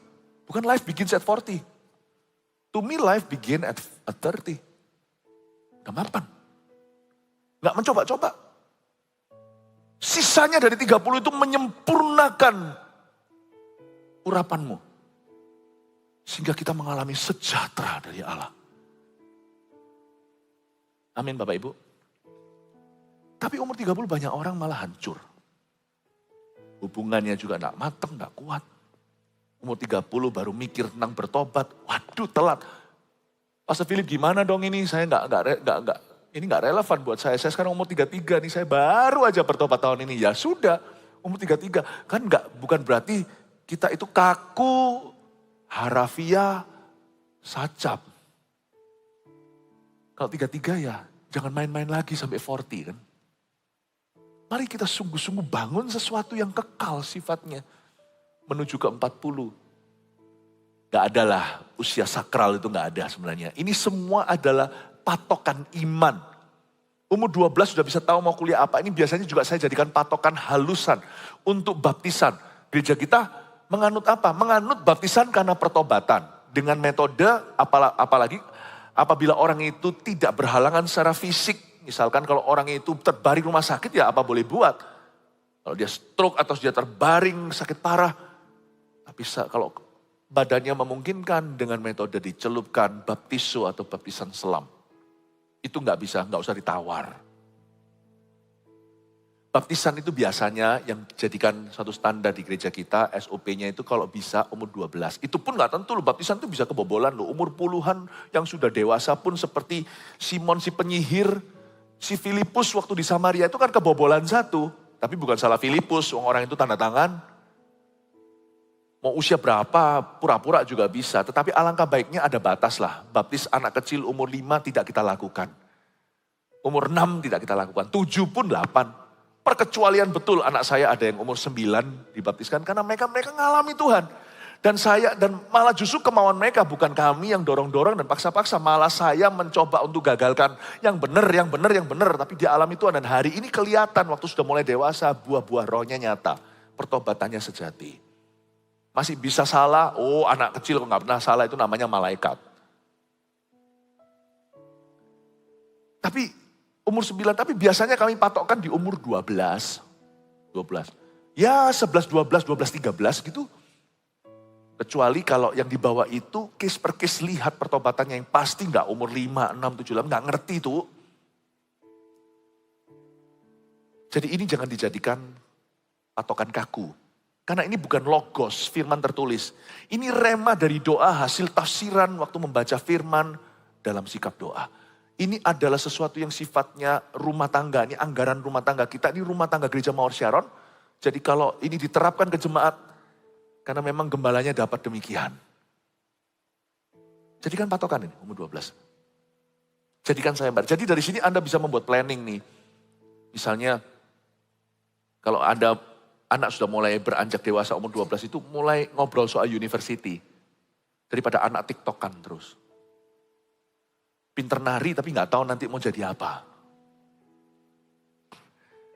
Bukan life begins at 40. To me life begin at 30. Udah mapan. Gak mencoba-coba. Sisanya dari 30 itu menyempurnakan urapanmu. Sehingga kita mengalami sejahtera dari Allah. Amin Bapak Ibu. Tapi umur 30 banyak orang malah hancur. Hubungannya juga gak mateng, gak kuat. Umur 30 baru mikir tentang bertobat. Waduh telat. Pastor Philip gimana dong ini? Saya ini gak relevan buat saya. Saya sekarang umur 33 nih. Saya baru aja bertobat tahun ini. Ya sudah umur 33. Kan bukan berarti kita itu kaku. harafiah, sajab. Kalau 33 ya jangan main-main lagi sampai 40 kan. Mari kita sungguh-sungguh bangun sesuatu yang kekal sifatnya. Menuju ke 40. Gak ada lah usia sakral itu gak ada sebenarnya. Ini semua adalah patokan iman. Umur 12 sudah bisa tahu mau kuliah apa. Ini biasanya juga saya jadikan patokan halusan untuk baptisan. Gereja kita menganut apa? Menganut baptisan karena pertobatan. Dengan metode apalagi apabila orang itu tidak berhalangan secara fisik. Misalkan kalau orang itu terbaring rumah sakit ya apa boleh buat. Kalau dia stroke atau dia terbaring sakit parah. Tapi kalau badannya memungkinkan dengan metode dicelupkan baptiso atau baptisan selam. Itu nggak usah ditawar. Baptisan itu biasanya yang dijadikan satu standar di gereja kita, SOP-nya itu kalau bisa umur 12. Itu pun gak tentu loh, baptisan itu bisa kebobolan loh. Umur puluhan yang sudah dewasa pun seperti Simon si penyihir, si Filipus waktu di Samaria itu kan kebobolan satu. Tapi bukan salah Filipus, orang itu tanda tangan. Mau usia berapa, pura-pura juga bisa. Tetapi alangkah baiknya ada batas lah. Baptis anak kecil umur 5 tidak kita lakukan. Umur 6 tidak kita lakukan, 7 pun 8. Perkecualian betul anak saya ada yang umur 9 dibaptiskan karena mereka ngalami Tuhan. Dan malah justru kemauan mereka bukan kami yang dorong-dorong dan paksa-paksa. Malah saya mencoba untuk gagalkan yang benar. Tapi dia alami Tuhan dan hari ini kelihatan waktu sudah mulai dewasa buah-buah rohnya nyata. Pertobatannya sejati. Masih bisa salah, anak kecil kok gak pernah salah itu namanya malaikat. Tapi umur 9, tapi biasanya kami patokkan di umur 12. Ya 11, 12, 13 gitu. Kecuali kalau yang di bawah itu case per case lihat pertobatannya yang pasti enggak umur 5, 6, 7, 8, enggak ngerti itu. Jadi ini jangan dijadikan patokan kaku. Karena ini bukan logos, firman tertulis. Ini rema dari doa hasil tafsiran waktu membaca firman dalam sikap doa. Ini adalah sesuatu yang sifatnya rumah tangga. Ini anggaran rumah tangga kita. Ini rumah tangga gereja Mawar Sharon. Jadi kalau ini diterapkan ke jemaat. Karena memang gembalanya dapat demikian. Jadikan patokan ini umur 12. Jadikan sayembar. Jadi dari sini Anda bisa membuat planning nih. Misalnya kalau Anda anak sudah mulai beranjak dewasa umur 12 itu mulai ngobrol soal university. Daripada anak TikTokan terus. Pinter nari tapi nggak tahu nanti mau jadi apa.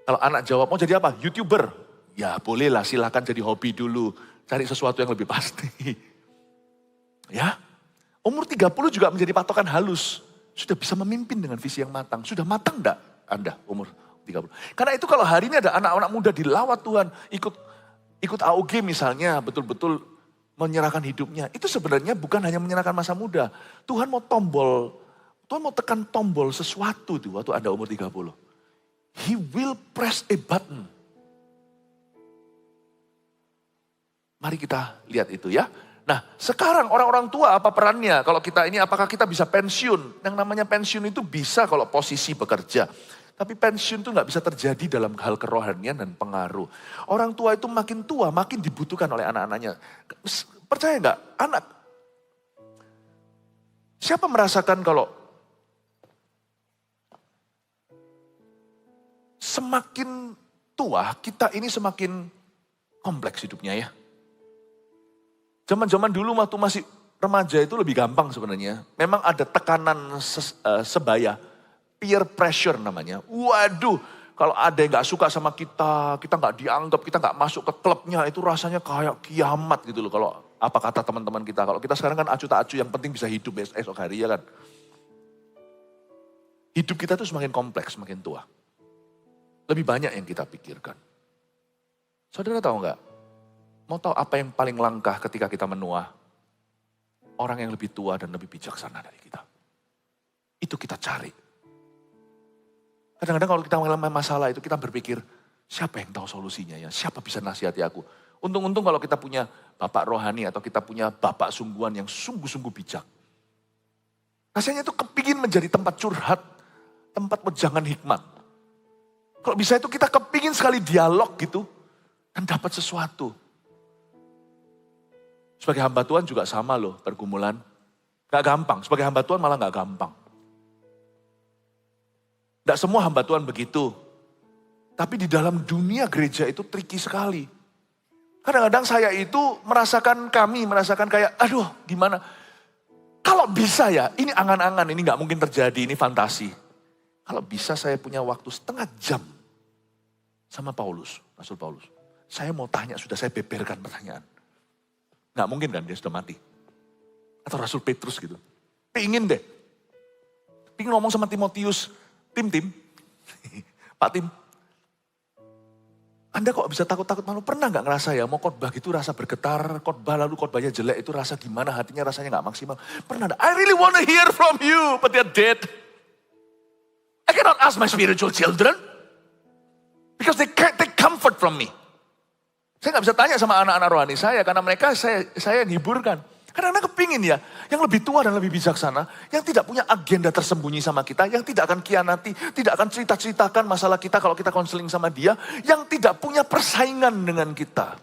Kalau anak jawab mau jadi apa? YouTuber. Ya bolehlah silakan jadi hobi dulu. Cari sesuatu yang lebih pasti. Ya. Umur 30 juga menjadi patokan halus. Sudah bisa memimpin dengan visi yang matang. Sudah matang enggak Anda umur 30? Karena itu kalau hari ini ada anak-anak muda dilawat Tuhan. Ikut AOG misalnya betul-betul menyerahkan hidupnya. Itu sebenarnya bukan hanya menyerahkan masa muda. Tuhan mau tekan tombol sesuatu tuh waktu Anda umur 30. He will press a button. Mari kita lihat itu ya. Nah sekarang orang-orang tua apa perannya? Kalau kita ini apakah kita bisa pensiun? Yang namanya pensiun itu bisa kalau posisi bekerja. Tapi pensiun itu gak bisa terjadi dalam hal kerohanian dan pengaruh. Orang tua itu makin tua makin dibutuhkan oleh anak-anaknya. Percaya gak? Siapa merasakan kalau semakin tua, kita ini semakin kompleks hidupnya ya. Zaman-zaman dulu waktu masih remaja itu lebih gampang sebenarnya. Memang ada tekanan sebaya, peer pressure namanya. Waduh, kalau ada yang gak suka sama kita gak dianggap, kita gak masuk ke klubnya, itu rasanya kayak kiamat gitu loh. Kalau apa kata teman-teman kita, kalau kita sekarang kan acu tak acu, yang penting bisa hidup esok hari ya kan. Hidup kita tuh semakin kompleks, semakin tua. Lebih banyak yang kita pikirkan. Saudara tahu nggak? Mau tahu apa yang paling langka ketika kita menua? Orang yang lebih tua dan lebih bijaksana dari kita. Itu kita cari. Kadang-kadang kalau kita mengalami masalah itu kita berpikir, siapa yang tahu solusinya ya? Siapa bisa nasihati aku? Untung-untung kalau kita punya bapak rohani atau kita punya bapak sungguhan yang sungguh-sungguh bijak. Rasanya itu kepingin menjadi tempat curhat, tempat wejangan hikmat. Kalau bisa itu kita kepingin sekali dialog gitu dan dapat sesuatu. Sebagai hamba Tuhan juga sama loh pergumulan. Gak gampang, sebagai hamba Tuhan malah gak gampang. Gak semua hamba Tuhan begitu. Tapi di dalam dunia gereja itu tricky sekali. Kadang-kadang saya itu merasakan kayak, aduh gimana. Kalau bisa ya, ini angan-angan, ini gak mungkin terjadi, ini fantasi. Kalau bisa saya punya waktu setengah jam sama Paulus, Rasul Paulus. Saya mau tanya, sudah saya beberkan pertanyaan. Gak mungkin kan dia sudah mati. Atau Rasul Petrus gitu. Pengen deh. Pengen ngomong sama Timotius. Tim. Pak Tim. Anda kok bisa takut-takut malu? Pernah gak ngerasa ya mau khotbah gitu rasa bergetar. Khotbah lalu khotbahnya jelek itu rasa gimana? Hatinya rasanya gak maksimal. Pernah gak? I really want to hear from you. But they're dead. I cannot ask my spiritual children. Because they can't take comfort from me. Saya gak bisa tanya sama anak-anak rohani saya. Karena mereka saya hiburkan. Kadang-kadang kepingin ya, yang lebih tua dan lebih bijaksana, yang tidak punya agenda tersembunyi sama kita, yang tidak akan kianati, tidak akan cerita-ceritakan masalah kita kalau kita konseling sama dia, yang tidak punya persaingan dengan kita.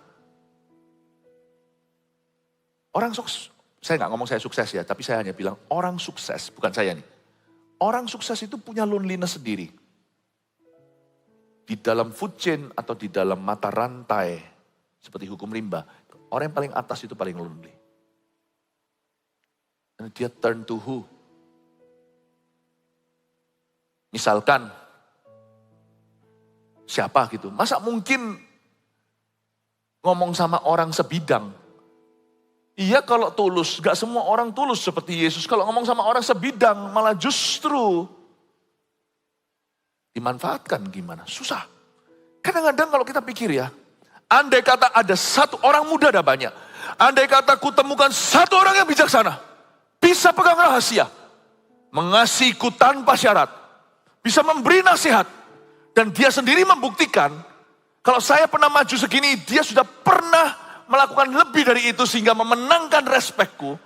Orang sukses, saya nggak ngomong saya sukses ya, tapi saya hanya bilang orang sukses, bukan saya nih. Orang sukses itu punya loneliness sendiri. Di dalam food chain atau di dalam mata rantai, seperti hukum rimba, orang yang paling atas itu paling lonely. Dan dia turn to who? Misalkan, siapa gitu. Masa mungkin ngomong sama orang sebidang? Iya kalau tulus, gak semua orang tulus seperti Yesus. Kalau ngomong sama orang sebidang, malah justru dimanfaatkan gimana? Susah. Kadang-kadang kalau kita pikir ya, andai kata ada satu orang muda ada banyak. Andai kata ku temukan satu orang yang bijaksana. Bisa pegang rahasia, mengasihiku tanpa syarat, bisa memberi nasihat, dan dia sendiri membuktikan, kalau saya pernah maju segini, dia sudah pernah melakukan lebih dari itu sehingga memenangkan respekku.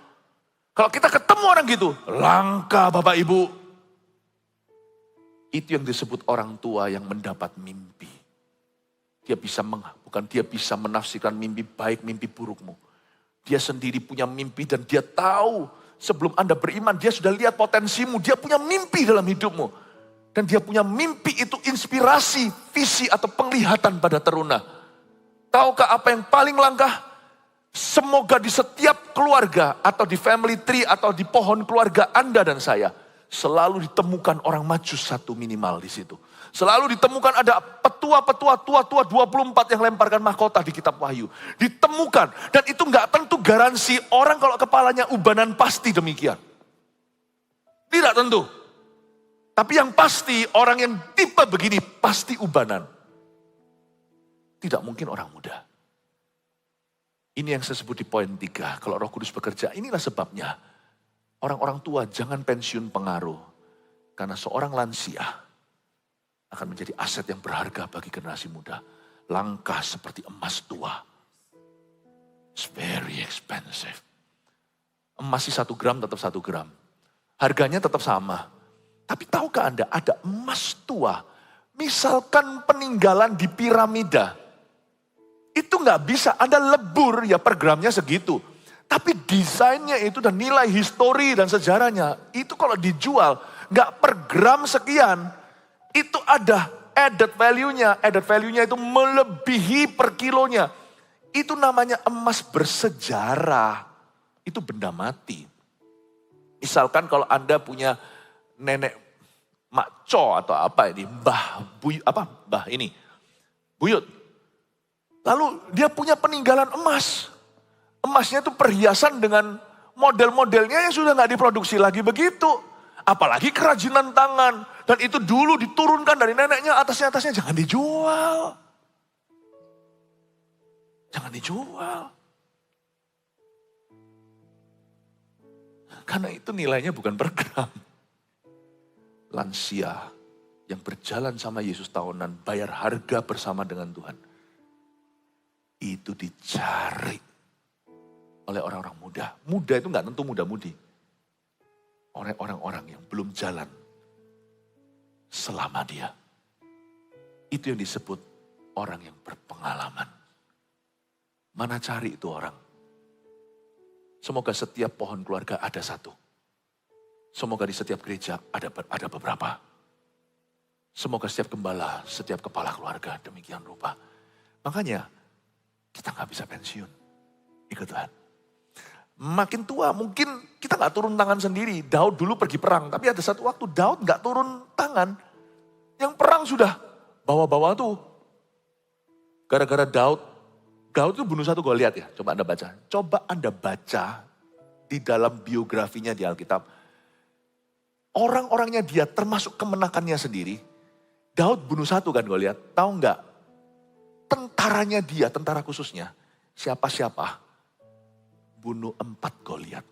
Kalau kita ketemu orang gitu, langka Bapak Ibu. Itu yang disebut orang tua yang mendapat mimpi. Dia bisa menafsirkan mimpi baik, mimpi burukmu. Dia sendiri punya mimpi dan dia tahu sebelum Anda beriman, dia sudah lihat potensimu. Dia punya mimpi dalam hidupmu. Dan dia punya mimpi itu inspirasi, visi atau penglihatan pada teruna. Tahukah apa yang paling langka? Semoga di setiap keluarga atau di family tree atau di pohon keluarga Anda dan saya. Selalu ditemukan orang maju satu minimal di situ. Selalu ditemukan ada petua-petua tua-tua 24 yang lemparkan mahkota di kitab Wahyu. Ditemukan. Dan itu gak tentu garansi orang kalau kepalanya ubanan pasti demikian. Tidak tentu. Tapi yang pasti orang yang tipe begini pasti ubanan. Tidak mungkin orang muda. Ini yang saya sebut di poin 3. Kalau Roh Kudus bekerja, inilah sebabnya. Orang-orang tua jangan pensiun pengaruh. Karena seorang lansia akan menjadi aset yang berharga bagi generasi muda. Langka seperti emas tua. It's very expensive. Emas sih 1 gram tetap 1 gram. Harganya tetap sama. Tapi tahukah Anda ada emas tua. Misalkan peninggalan di piramida. Itu nggak bisa, Anda lebur ya per gramnya segitu. Tapi desainnya itu dan nilai histori dan sejarahnya. Itu kalau dijual nggak per gram sekian. Itu ada added value-nya. Added value-nya itu melebihi per kilonya. Itu namanya emas bersejarah. Itu benda mati. Misalkan kalau Anda punya nenek makco atau apa ini, buyut. Lalu dia punya peninggalan emas. Emasnya itu perhiasan dengan model-modelnya yang sudah nggak diproduksi lagi begitu. Apalagi kerajinan tangan. Dan itu dulu diturunkan dari neneknya, atasnya jangan dijual. Jangan dijual. Karena itu nilainya bukan per gram. Lansia yang berjalan sama Yesus tahunan, bayar harga bersama dengan Tuhan. Itu dicari oleh orang-orang muda. Muda itu nggak tentu muda-mudi. Orang-orang yang belum jalan selama dia. Itu yang disebut orang yang berpengalaman. Mana cari itu orang? Semoga setiap pohon keluarga ada satu. Semoga di setiap gereja ada beberapa. Semoga setiap gembala, setiap kepala keluarga demikian rupa. Makanya kita nggak bisa pensiun. Ikut Tuhan. Makin tua mungkin kita nggak turun tangan sendiri. Daud dulu pergi perang, tapi ada satu waktu Daud nggak turun tangan. Yang perang sudah bawa-bawa tuh. Gara-gara Daud itu bunuh satu Goliat ya. Coba Anda baca. Coba Anda baca di dalam biografinya di Alkitab. Orang-orangnya dia termasuk kemenakannya sendiri. Daud bunuh satu kan Goliat. Tahu nggak? Tentaranya dia, tentara khususnya. Siapa-siapa bunuh 4 Goliat.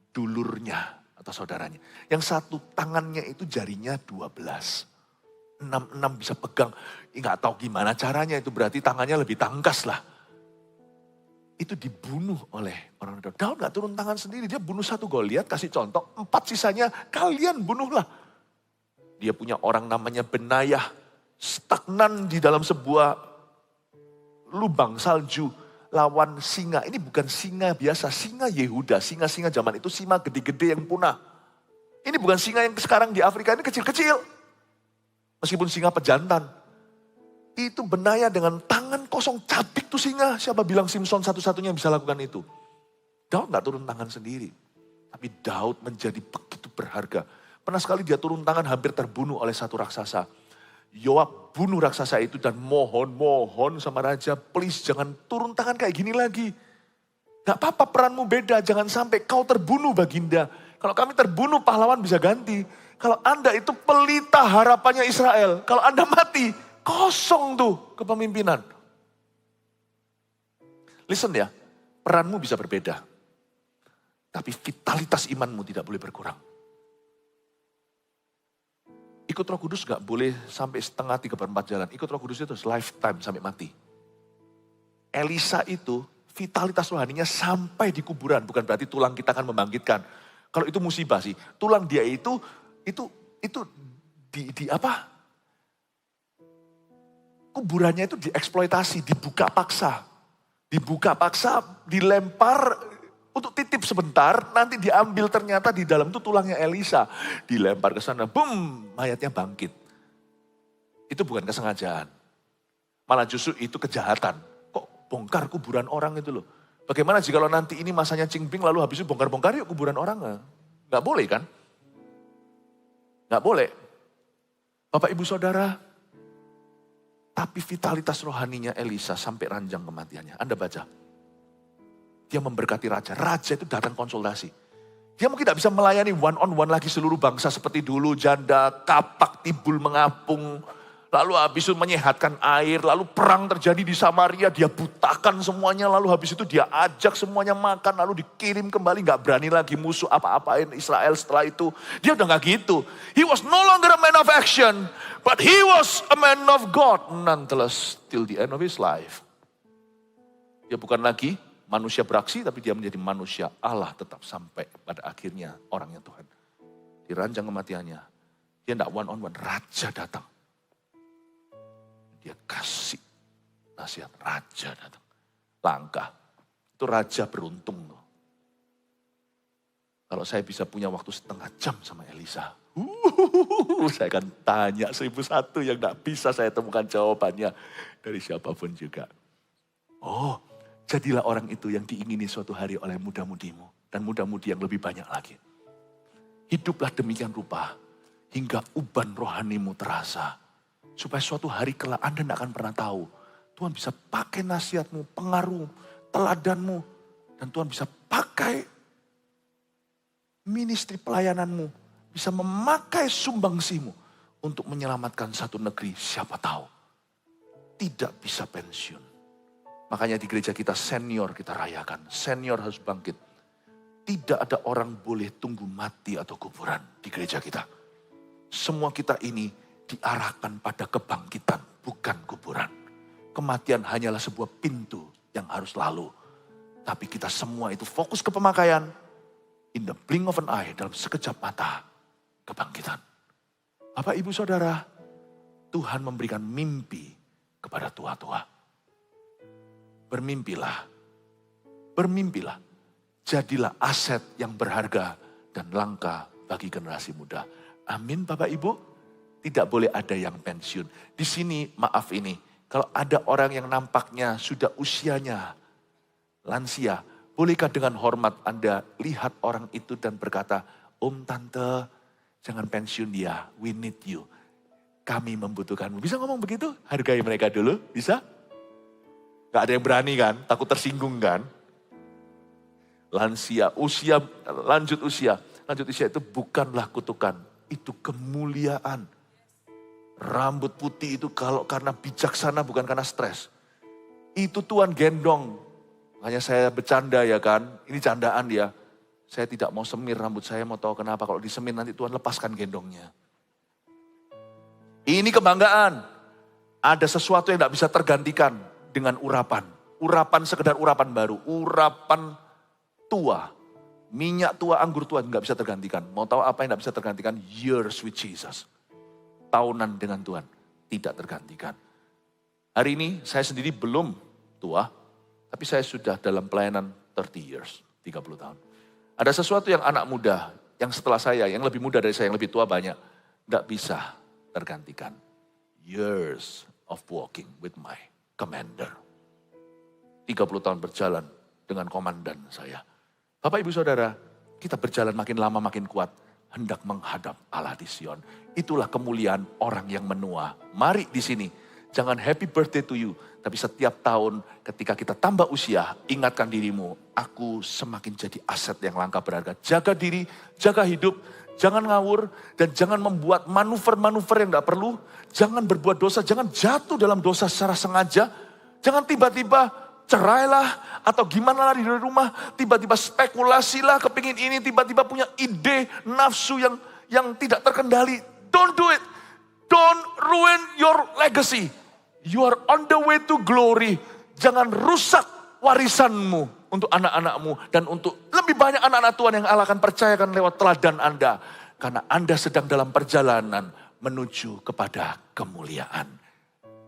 Dulurnya atau saudaranya. Yang satu tangannya itu jarinya 12. 6 bisa pegang. Nggak tahu gimana caranya itu berarti tangannya lebih tangkas lah. Itu dibunuh oleh orang Daud. Daud nggak turun tangan sendiri. Dia bunuh satu Goliat, kasih contoh. 4 sisanya kalian bunuhlah. Dia punya orang namanya Benayah. Stagnan di dalam sebuah lubang salju. Lawan singa. Ini bukan singa biasa. Singa Yehuda. Singa-singa zaman itu singa gede-gede yang punah. Ini bukan singa yang sekarang di Afrika. Ini kecil-kecil. Meskipun singa pejantan. Itu Benayah dengan tangan kosong cabik tuh singa. Siapa bilang Simpson satu-satunya yang bisa lakukan itu. Daud gak turun tangan sendiri. Tapi Daud menjadi begitu berharga. Pernah sekali dia turun tangan hampir terbunuh oleh satu raksasa. Yoab bunuh raksasa itu dan mohon sama raja. Please jangan turun tangan kayak gini lagi. Gak apa-apa peranmu beda. Jangan sampai kau terbunuh Baginda. Kalau kami terbunuh pahlawan bisa ganti. Kalau Anda itu pelita harapannya Israel. Kalau Anda mati kosong tuh kepemimpinan. Listen ya, peranmu bisa berbeda. Tapi vitalitas imanmu tidak boleh berkurang. Ikut Roh Kudus gak boleh sampai setengah 3/4 jalan. Ikut Roh Kudus itu lifetime sampai mati. Elisa itu vitalitas rohaninya sampai di kuburan. Bukan berarti tulang kita akan membangkitkan. Kalau itu musibah sih. Tulang dia itu di apa? Kuburannya itu dieksploitasi, dibuka paksa. Dibuka paksa, dilempar untuk titip sebentar, nanti diambil ternyata di dalam itu tulangnya Elisa. Dilempar ke sana, boom, mayatnya bangkit. Itu bukan kesengajaan. Malah justru itu kejahatan. Kok bongkar kuburan orang itu loh. Bagaimana jika nanti ini masanya Qingping lalu habis itu bongkar-bongkar yuk kuburan orang. Nggak boleh kan? Nggak boleh. Bapak ibu saudara, tapi vitalitas rohaninya Elisa sampai ranjang kematiannya. Anda baca. Dia memberkati raja. Raja itu datang konsultasi. Dia mungkin tidak bisa melayani one on one lagi seluruh bangsa seperti dulu. Janda, kapak, tibul mengapung. Lalu habis itu menyehatkan air. Lalu perang terjadi di Samaria. Dia butakan semuanya. Lalu habis itu dia ajak semuanya makan. Lalu dikirim kembali. Gak berani lagi musuh apa-apain Israel setelah itu. Dia udah gak gitu. He was no longer a man of action. But he was a man of God. Nonetheless, till the end of his life. Dia bukan lagi manusia beraksi, tapi dia menjadi manusia Allah tetap sampai pada akhirnya orangnya Tuhan. Di ranjang kematiannya, dia tidak one on one, raja datang. Dia kasih nasihat, raja datang. Langkah, itu raja beruntung loh. Kalau saya bisa punya waktu setengah jam sama Elisa, saya akan tanya 1001 yang tidak bisa saya temukan jawabannya dari siapapun juga. Oh, jadilah orang itu yang diingini suatu hari oleh muda-mudimu. Dan muda-mudi yang lebih banyak lagi. Hiduplah demikian rupa. Hingga uban rohanimu terasa. Supaya suatu hari kelak Anda tidak akan pernah tahu. Tuhan bisa pakai nasihatmu, pengaruh, teladanmu. Dan Tuhan bisa pakai ministry pelayananmu. Bisa memakai sumbangsimu. Untuk menyelamatkan satu negeri, siapa tahu. Tidak bisa pensiun. Makanya di gereja kita senior kita rayakan. Senior harus bangkit. Tidak ada orang boleh tunggu mati atau kuburan di gereja kita. Semua kita ini diarahkan pada kebangkitan, bukan kuburan. Kematian hanyalah sebuah pintu yang harus lalu. Tapi kita semua itu fokus ke pemakaian. In the blink of an eye, dalam sekejap mata, kebangkitan. Bapak ibu saudara, Tuhan memberikan mimpi kepada tua-tua. Bermimpilah. Bermimpilah. Jadilah aset yang berharga dan langka bagi generasi muda. Amin Bapak Ibu. Tidak boleh ada yang pensiun. Di sini maaf ini, kalau ada orang yang nampaknya sudah usianya lansia, bolehkah dengan hormat Anda lihat orang itu dan berkata, Om Tante jangan pensiun dia, we need you. Kami membutuhkanmu. Bisa ngomong begitu? Hargai mereka dulu, bisa? Gak ada yang berani kan, takut tersinggung kan? Lansia, usia, lanjut usia. Lanjut usia itu bukanlah kutukan, itu kemuliaan. Rambut putih itu kalau karena bijaksana bukan karena stres. Itu Tuhan gendong. Hanya saya bercanda ya kan, ini candaan ya. Saya tidak mau semir rambut saya, mau tahu kenapa. Kalau disemir nanti Tuhan lepaskan gendongnya. Ini kebanggaan. Ada sesuatu yang tidak bisa tergantikan dengan urapan. Urapan sekedar urapan baru. Urapan tua. Minyak tua, anggur tua nggak bisa tergantikan. Mau tahu apa yang nggak bisa tergantikan? Years with Jesus. Tahunan dengan Tuhan. Tidak tergantikan. Hari ini saya sendiri belum tua. Tapi saya sudah dalam pelayanan 30 years. 30 tahun. Ada sesuatu yang anak muda. Yang setelah saya, yang lebih muda dari saya, yang lebih tua banyak. Nggak bisa tergantikan. Years of walking with my commander. 30 tahun berjalan dengan komandan saya. Bapak Ibu Saudara, kita berjalan makin lama makin kuat. Hendak menghadap Allah di Sion. Itulah kemuliaan orang yang menua. Mari di sini, jangan happy birthday to you. Tapi setiap tahun ketika kita tambah usia, ingatkan dirimu, aku semakin jadi aset yang langka berharga. Jaga diri, jaga hidup, jangan ngawur, dan jangan membuat manuver-manuver yang gak perlu. Jangan berbuat dosa, jangan jatuh dalam dosa secara sengaja. Jangan tiba-tiba cerailah atau gimana lah di rumah, tiba-tiba spekulasilah, kepingin ini, tiba-tiba punya ide, nafsu yang tidak terkendali. Don't do it. Don't ruin your legacy. You are on the way to glory. Jangan rusak warisanmu untuk anak-anakmu dan untuk lebih banyak anak-anak Tuhan yang Allah akan percayakan lewat teladan Anda. Karena Anda sedang dalam perjalanan menuju kepada kemuliaan.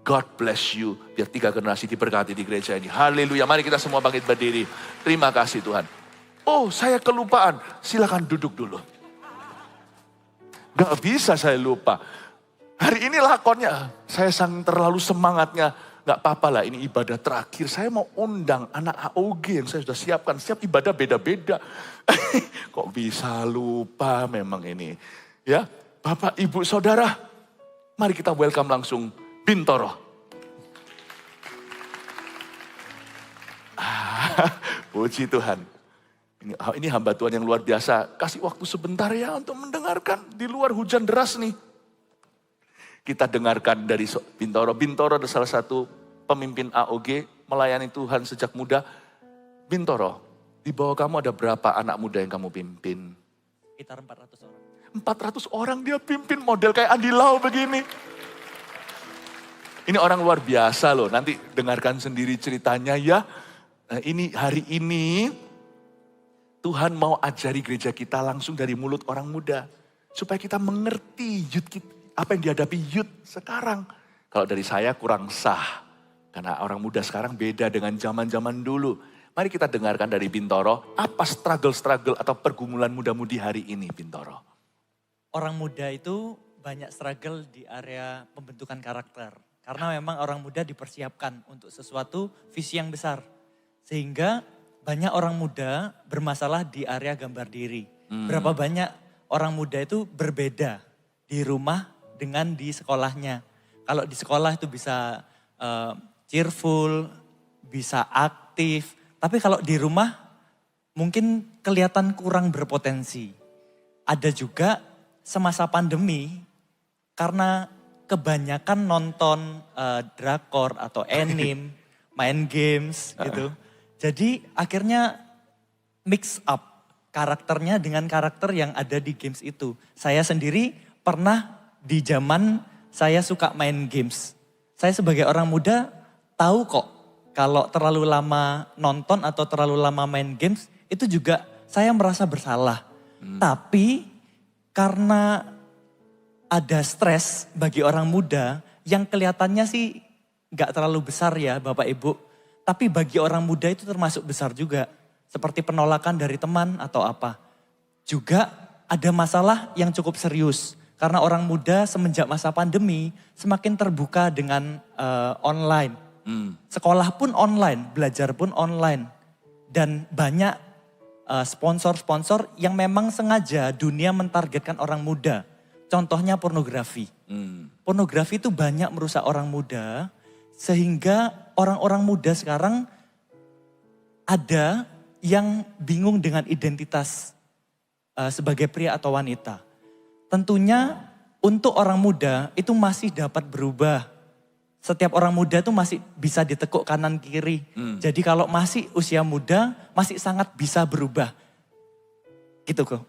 God bless you. Biar 3 generasi diberkati di gereja ini. Haleluya. Mari kita semua bangkit berdiri. Terima kasih Tuhan. Oh, saya kelupaan. Silakan duduk dulu. Gak bisa saya lupa. Hari ini lakonnya. Saya sang terlalu semangatnya. Gak apa-apa lah, ini ibadah terakhir. Saya mau undang anak AOG yang saya sudah siapkan. Setiap ibadah beda-beda. Kok bisa lupa memang ini. Ya, Bapak, Ibu, Saudara. Mari kita welcome langsung Bintoro. Puji Tuhan. Ini hamba Tuhan yang luar biasa. Kasih waktu sebentar ya untuk mendengarkan. Di luar hujan deras nih. Kita dengarkan dari Bintoro. Bintoro adalah salah satu pemimpin AOG. Melayani Tuhan sejak muda. Bintoro, di bawah kamu ada berapa anak muda yang kamu pimpin? Sekitar 400 orang. 400 orang dia pimpin, model kayak Andi Lau begini. Ini orang luar biasa loh, nanti dengarkan sendiri ceritanya ya. Nah, hari ini Tuhan mau ajari gereja kita langsung dari mulut orang muda. Supaya kita mengerti apa yang dihadapi youth sekarang. Kalau dari saya kurang sah. Karena orang muda sekarang beda dengan zaman-zaman dulu. Mari kita dengarkan dari Bintoro, apa struggle-struggle atau pergumulan muda-mudi hari ini Bintoro? Orang muda itu banyak struggle di area pembentukan karakter. Karena memang orang muda dipersiapkan untuk sesuatu visi yang besar. Sehingga banyak orang muda bermasalah di area gambar diri. Berapa banyak orang muda itu berbeda di rumah dengan di sekolahnya. Kalau di sekolah itu bisa cheerful, bisa aktif. Tapi kalau di rumah mungkin kelihatan kurang berpotensi. Ada juga semasa pandemi karena kebanyakan nonton drakor atau anime, main games gitu. Jadi akhirnya mix up karakternya dengan karakter yang ada di games itu. Saya sendiri pernah di zaman saya suka main games. Saya sebagai orang muda tahu kok kalau terlalu lama nonton atau terlalu lama main games itu juga saya merasa bersalah. Tapi karena ada stres bagi orang muda yang kelihatannya sih gak terlalu besar ya Bapak Ibu. Tapi bagi orang muda itu termasuk besar juga. seperti penolakan dari teman atau apa. Juga ada masalah yang cukup serius. Karena orang muda semenjak masa pandemi semakin terbuka dengan online. Sekolah pun online, belajar pun online. Dan banyak sponsor-sponsor yang memang sengaja dunia mentargetkan orang muda. Contohnya pornografi. Pornografi itu banyak merusak orang muda. Sehingga orang-orang muda sekarang ada yang bingung dengan identitas sebagai pria atau wanita. Tentunya untuk orang muda itu masih dapat berubah. Setiap orang muda itu masih bisa ditekuk kanan kiri. Jadi kalau masih usia muda masih sangat bisa berubah. Gitu kok.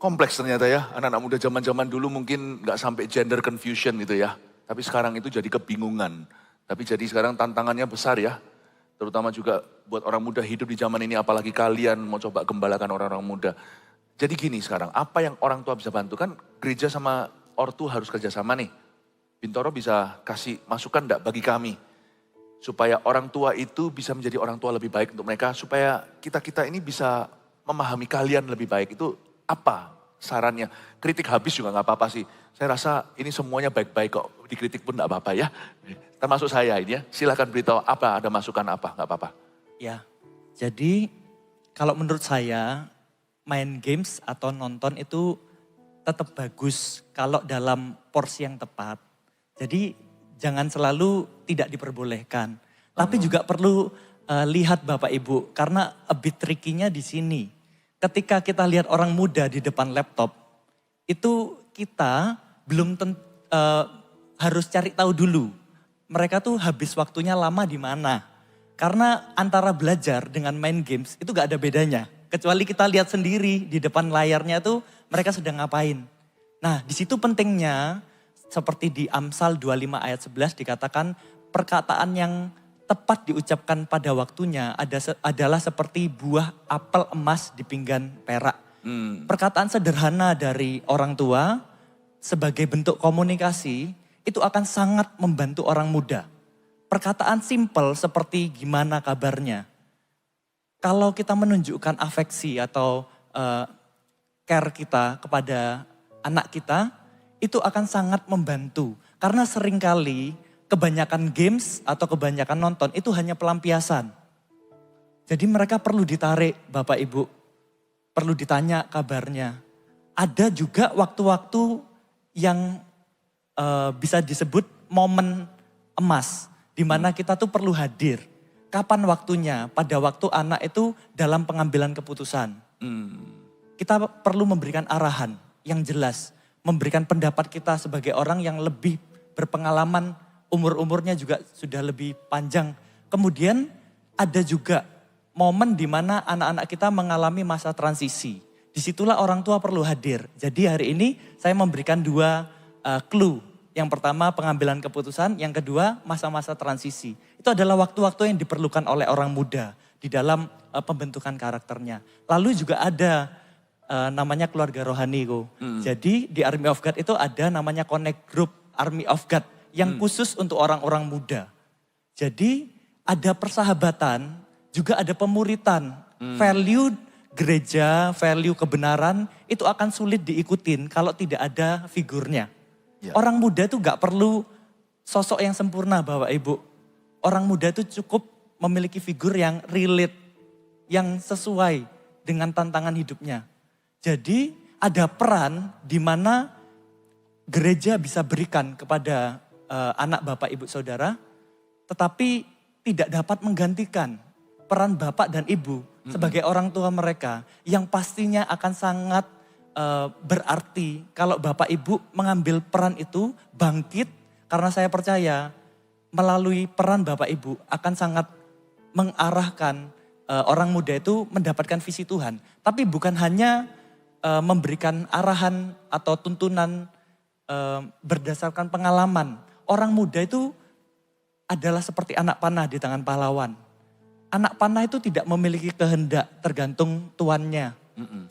Kompleks ternyata ya, anak-anak muda zaman-zaman dulu mungkin nggak sampai gender confusion gitu ya. Tapi sekarang itu jadi kebingungan. Tapi jadi sekarang tantangannya besar ya. Terutama juga buat orang muda hidup di zaman ini, apalagi kalian mau coba gembalakan orang-orang muda. Jadi gini sekarang, apa yang orang tua bisa bantu? Kan gereja sama ortu harus kerjasama nih. Bintoro bisa kasih masukan enggak bagi kami? Supaya orang tua itu bisa menjadi orang tua lebih baik untuk mereka. Supaya kita-kita ini bisa memahami kalian lebih baik. Itu apa sarannya? Kritik habis juga gak apa-apa sih. Saya rasa ini semuanya baik-baik kok. Dikritik pun gak apa-apa ya. Termasuk saya ini ya. Silahkan beritahu apa, ada masukan apa, gak apa-apa. Ya, jadi kalau menurut saya main games atau nonton itu tetap bagus kalau dalam porsi yang tepat. Jadi jangan selalu tidak diperbolehkan. Tapi juga perlu lihat Bapak Ibu, karena a bit tricky-nya di sini. Ketika kita lihat orang muda di depan laptop, itu kita belum harus cari tahu dulu. Mereka tuh habis waktunya lama di mana. Karena antara belajar dengan main games itu gak ada bedanya. Kecuali kita lihat sendiri di depan layarnya tuh mereka sedang ngapain. Nah di situ pentingnya seperti di Amsal 25 ayat 11 dikatakan perkataan yang tepat diucapkan pada waktunya adalah seperti buah apel emas di pinggan perak. Perkataan sederhana dari orang tua sebagai bentuk komunikasi itu akan sangat membantu orang muda. Perkataan simple seperti gimana kabarnya. Kalau kita menunjukkan afeksi atau care kita kepada anak kita, itu akan sangat membantu. Karena seringkali kebanyakan games atau kebanyakan nonton itu hanya pelampiasan. Jadi mereka perlu ditarik Bapak Ibu, perlu ditanya kabarnya. Ada juga waktu-waktu yang bisa disebut momen emas, di mana kita tuh perlu hadir. Kapan waktunya? Pada waktu anak itu dalam pengambilan keputusan. Kita perlu memberikan arahan yang jelas. Memberikan pendapat kita sebagai orang yang lebih berpengalaman, umur-umurnya juga sudah lebih panjang. Kemudian ada juga momen di mana anak-anak kita mengalami masa transisi. Disitulah orang tua perlu hadir. Jadi hari ini saya memberikan 2 clue. Yang pertama pengambilan keputusan, yang kedua masa-masa transisi. Itu adalah waktu-waktu yang diperlukan oleh orang muda di dalam pembentukan karakternya. Lalu juga ada namanya keluarga rohani kok. Jadi di Army of God itu ada namanya Connect Group Army of God yang khusus untuk orang-orang muda. Jadi ada persahabatan, juga ada pemuritan. Value gereja, value kebenaran itu akan sulit diikutin kalau tidak ada figurnya. Ya. Orang muda itu gak perlu sosok yang sempurna Bapak Ibu. Orang muda itu cukup memiliki figur yang relate, yang sesuai dengan tantangan hidupnya. Jadi ada peran di mana gereja bisa berikan kepada anak Bapak Ibu Saudara, tetapi tidak dapat menggantikan peran Bapak dan Ibu sebagai orang tua mereka yang pastinya akan sangat berarti kalau Bapak Ibu mengambil peran itu bangkit, karena saya percaya melalui peran Bapak Ibu akan sangat mengarahkan orang muda itu mendapatkan visi Tuhan. Tapi bukan hanya memberikan arahan atau tuntunan berdasarkan pengalaman. Orang muda itu adalah seperti anak panah di tangan pahlawan. Anak panah itu tidak memiliki kehendak, tergantung tuannya.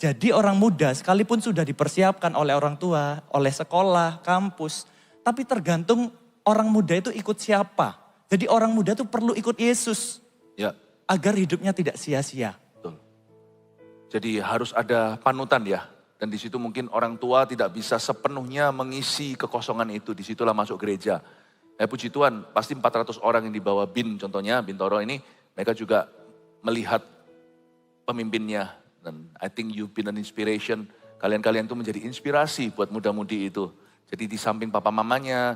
Jadi orang muda sekalipun sudah dipersiapkan oleh orang tua, oleh sekolah, kampus. Tapi tergantung orang muda itu ikut siapa. Jadi orang muda itu perlu ikut Yesus. Ya. agar hidupnya tidak sia-sia. Betul. Jadi harus ada panutan ya. Dan di situ mungkin orang tua tidak bisa sepenuhnya mengisi kekosongan itu. Disitulah masuk gereja. Puji Tuhan, pasti 400 orang yang dibawa BIN, contohnya Bintoro ini, mereka juga melihat pemimpinnya. Dan I think you've been an inspiration. Kalian-kalian itu menjadi inspirasi buat muda-mudi itu. Jadi di samping papa mamanya,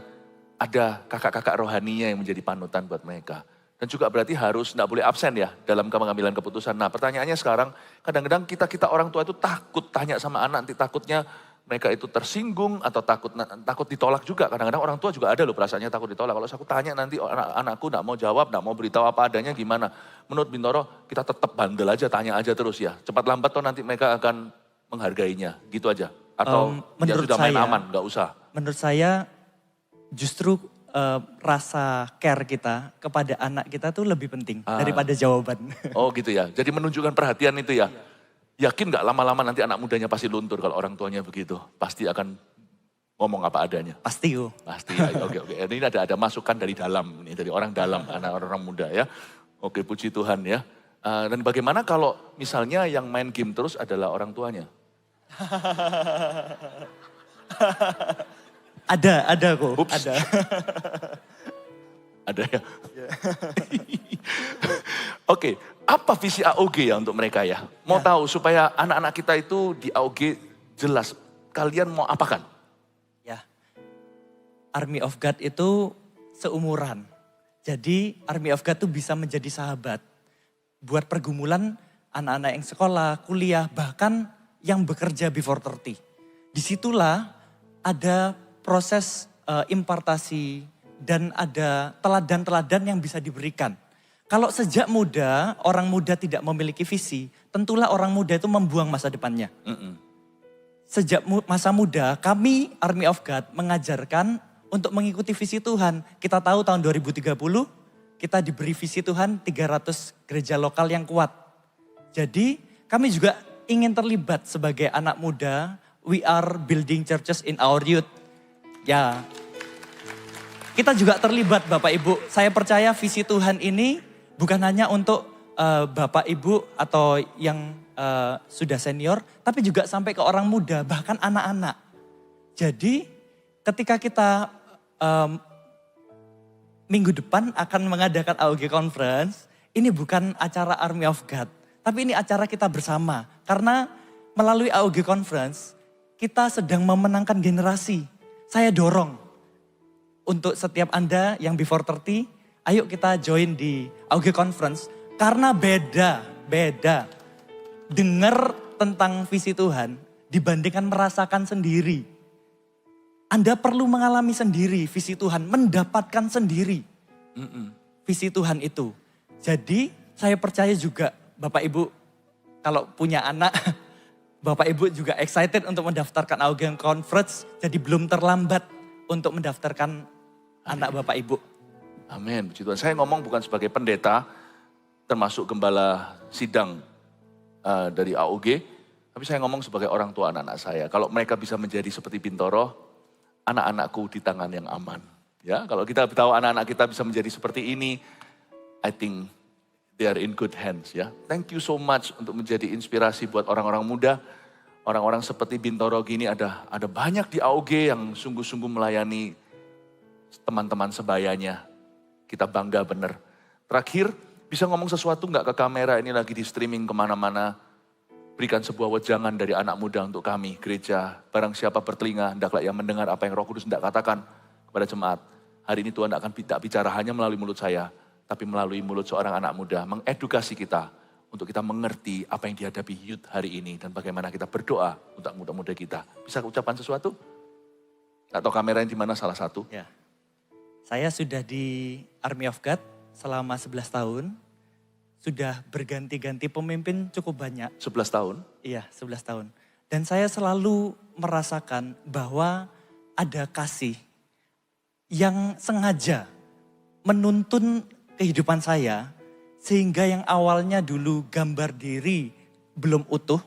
ada kakak-kakak rohaninya yang menjadi panutan buat mereka. Dan juga berarti harus tidak boleh absen ya dalam pengambilan keputusan. Nah pertanyaannya sekarang, kadang-kadang kita orang tua itu takut tanya sama anak, nanti takutnya mereka itu tersinggung atau takut ditolak juga. Kadang-kadang orang tua juga ada loh perasaannya takut ditolak. Kalau aku tanya nanti anakku tidak mau jawab, tidak mau beritahu apa adanya gimana. Menurut Bintoro kita tetap bandel aja, tanya aja terus ya. Cepat lambat toh nanti mereka akan menghargainya, gitu aja. Atau ya sudah main aman, nggak usah. Menurut saya justru rasa care kita kepada anak kita tuh lebih penting daripada jawaban. Oh gitu ya, jadi menunjukkan perhatian itu ya. Yakin gak lama-lama nanti anak mudanya pasti luntur kalau orang tuanya begitu. Pasti akan ngomong apa adanya. Pasti yo. Pasti ya, oke. Ini ada masukan dari dalam, ini dari orang dalam, anak-orang muda ya. Oke, puji Tuhan ya. Dan bagaimana kalau misalnya yang main game terus adalah orang tuanya? Ada kok, Ups. ada. Ada ya? Oke, apa visi AOG ya untuk mereka ya? Mau tahu supaya anak-anak kita itu di AOG jelas, kalian mau apakan? Ya, Army of God itu seumuran. Jadi Army of God itu bisa menjadi sahabat. Buat pergumulan anak-anak yang sekolah, kuliah, bahkan yang bekerja before 30. Disitulah ada proses impartasi dan ada teladan-teladan yang bisa diberikan. Kalau sejak muda, orang muda tidak memiliki visi, tentulah orang muda itu membuang masa depannya. Sejak masa muda, kami Army of God mengajarkan untuk mengikuti visi Tuhan. Kita tahu tahun 2030, kita diberi visi Tuhan 300 gereja lokal yang kuat. Jadi kami juga ingin terlibat sebagai anak muda, we are building churches in our youth. Ya, kita juga terlibat Bapak Ibu. Saya percaya visi Tuhan ini bukan hanya untuk Bapak Ibu atau yang sudah senior, tapi juga sampai ke orang muda, bahkan anak-anak. Jadi ketika kita minggu depan akan mengadakan AOG Conference, ini bukan acara Army of God, tapi ini acara kita bersama. Karena melalui AOG Conference, kita sedang memenangkan generasi. Saya dorong untuk setiap Anda yang before 30, ayo kita join di AOG Conference. Karena beda. Dengar tentang visi Tuhan dibandingkan merasakan sendiri. Anda perlu mengalami sendiri visi Tuhan, mendapatkan sendiri visi Tuhan itu. Jadi saya percaya juga Bapak Ibu kalau punya anak, Bapak Ibu juga excited untuk mendaftarkan AOG Conference. Jadi belum terlambat untuk mendaftarkan anak Bapak Ibu. Amin, puji Tuhan. Saya ngomong bukan sebagai pendeta, termasuk gembala sidang dari AOG, tapi saya ngomong sebagai orang tua anak-anak saya. Kalau mereka bisa menjadi seperti Bintoro, anak-anakku di tangan yang aman. Ya, kalau kita tahu anak-anak kita bisa menjadi seperti ini, I think they are in good hands ya. Thank you so much untuk menjadi inspirasi buat orang-orang muda. Orang-orang seperti Bintoro gini ada banyak di AOG yang sungguh-sungguh melayani teman-teman sebayanya. Kita bangga bener. Terakhir, bisa ngomong sesuatu nggak ke kamera, ini lagi di streaming kemana-mana. Berikan sebuah wejangan dari anak muda untuk kami, gereja. Barang siapa bertelinga, hendaklah ia mendengar apa yang Roh Kudus hendak katakan kepada jemaat. Hari ini Tuhan akan tidak bicara hanya melalui mulut saya, tapi melalui mulut seorang anak muda, mengedukasi kita untuk kita mengerti apa yang dihadapi youth hari ini dan bagaimana kita berdoa untuk muda-muda kita. Bisa ucapan sesuatu? Atau kamera yang di mana salah satu? Ya. Saya sudah di Army of God selama 11 tahun. Sudah berganti-ganti pemimpin cukup banyak. 11 tahun? Iya, 11 tahun. Dan saya selalu merasakan bahwa ada kasih yang sengaja menuntun kehidupan saya, sehingga yang awalnya dulu gambar diri belum utuh,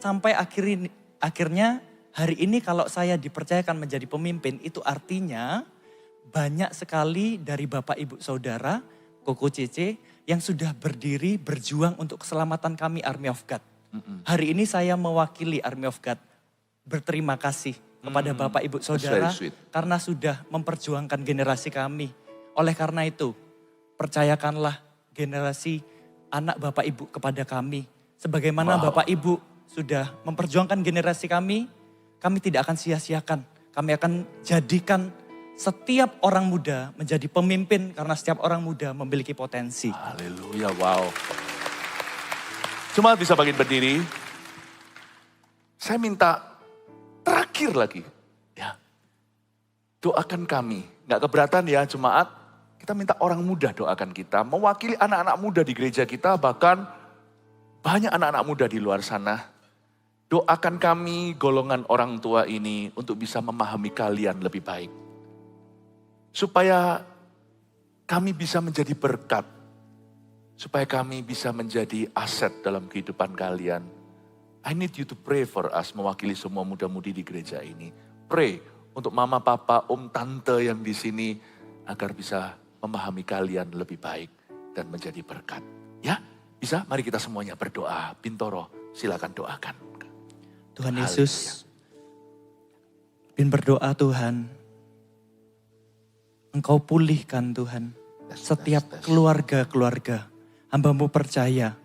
sampai akhirnya hari ini kalau saya dipercayakan menjadi pemimpin, itu artinya banyak sekali dari Bapak Ibu Saudara, Koko Cece, yang sudah berdiri berjuang untuk keselamatan kami Army of God. Hari ini saya mewakili Army of God berterima kasih kepada Bapak Ibu Saudara very sweet. karena sudah memperjuangkan generasi kami. Oleh karena itu, percayakanlah generasi anak Bapak Ibu kepada kami. Sebagaimana Bapak Ibu sudah memperjuangkan generasi kami tidak akan sia-siakan. Kami akan jadikan setiap orang muda menjadi pemimpin karena setiap orang muda memiliki potensi. Haleluya, wow. Cuma bisa bagian berdiri. Saya minta terakhir lagi. Ya. Doakan kami. Gak keberatan ya jemaat. Kita minta orang muda doakan kita. Mewakili anak-anak muda di gereja kita. Bahkan banyak anak-anak muda di luar sana. Doakan kami golongan orang tua ini untuk bisa memahami kalian lebih baik. Supaya kami bisa menjadi berkat. Supaya kami bisa menjadi aset dalam kehidupan kalian. I need you to pray for us, mewakili semua muda-mudi di gereja ini. Pray untuk mama, papa, om, tante yang di sini agar bisa memahami kalian lebih baik dan menjadi berkat. Ya, bisa? Mari kita semuanya berdoa. Bintoro, silakan doakan. Tuhan Yesus, bin berdoa Tuhan, Engkau pulihkan Tuhan setiap keluarga-keluarga. Hamba-Mu percaya,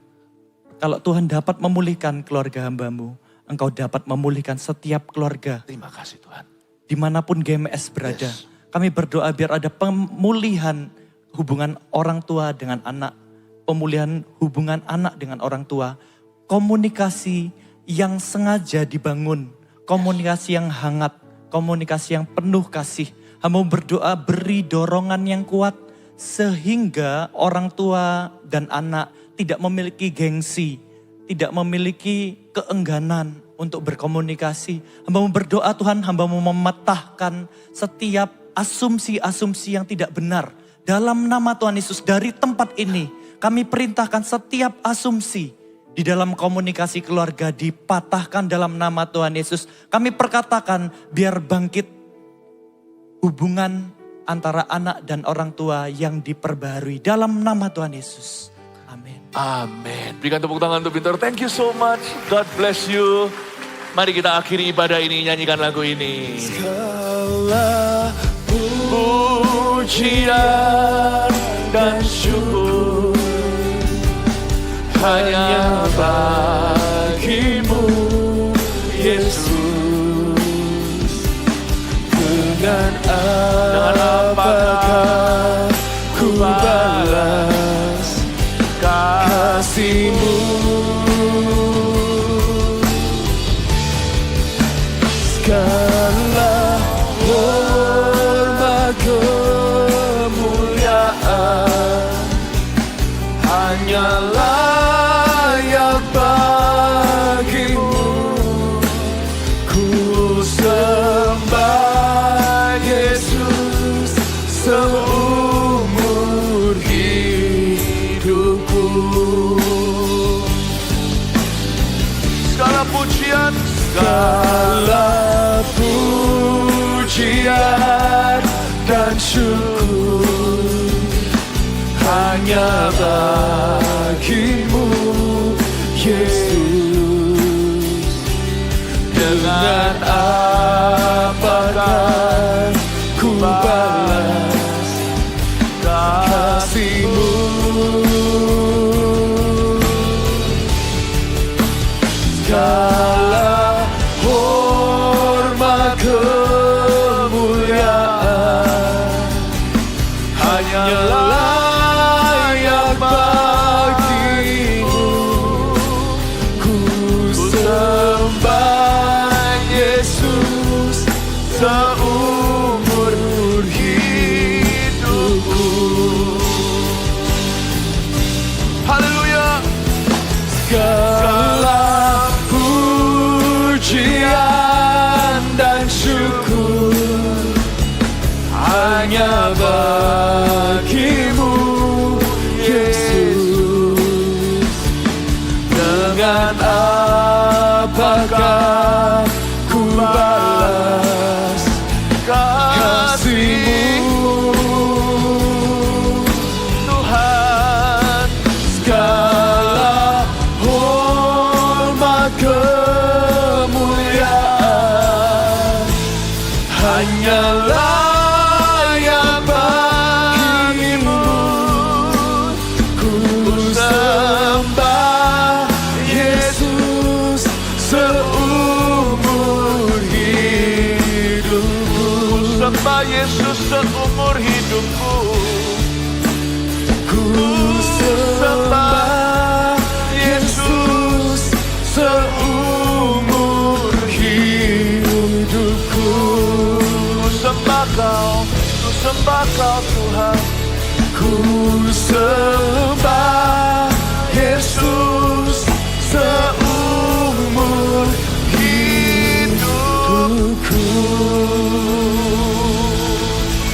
kalau Tuhan dapat memulihkan keluarga hamba-Mu, Engkau dapat memulihkan setiap keluarga. Terima kasih Tuhan. Dimanapun GMS berada, Yes. kami berdoa biar ada pemulihan hubungan orang tua dengan anak, pemulihan hubungan anak dengan orang tua, komunikasi yang sengaja dibangun, komunikasi yang hangat, komunikasi yang penuh kasih. Hamba berdoa beri dorongan yang kuat sehingga orang tua dan anak tidak memiliki gengsi, tidak memiliki keengganan untuk berkomunikasi. Hamba berdoa Tuhan, hamba mematahkan setiap asumsi-asumsi yang tidak benar. Dalam nama Tuhan Yesus dari tempat ini kami perintahkan setiap asumsi di dalam komunikasi keluarga dipatahkan dalam nama Tuhan Yesus. Kami perkatakan biar bangkit hubungan antara anak dan orang tua yang diperbaharui dalam nama Tuhan Yesus. Amin. Amin. Berikan tepuk tangan untuk Bintoro. Thank you so much. God bless you. Mari kita akhiri ibadah ini, nyanyikan lagu ini. Segala pujian dan syukur hanya bagimu, Yesus. Dengan apakah ku balas kasih-Mu? Segala hormat kemuliaan hanya layak bagimu. Ku sembah Yesus seumur hidupku. Segala pujian, segala pujian dan syukur hanya bagimu, Yesus. Dengan apakah ku balas kasih-Mu? Segala hormat kemuliaan hanya layak bagimu. Ku sembah Yesus seumur hidupku. Haleluya. Segala pujian dan syukur hanya bagimu, Yesus. Dengan apakah ku balas kasih-Mu? Tuhan, hanya layak bagimu. Ku sembah Yesus seumur hidupku. Ku sembah Yesus seumur hidupku. Ku sembah Yesus seumur hidupku. Ku sembah Kau Tuhan. Ku sembah Yesus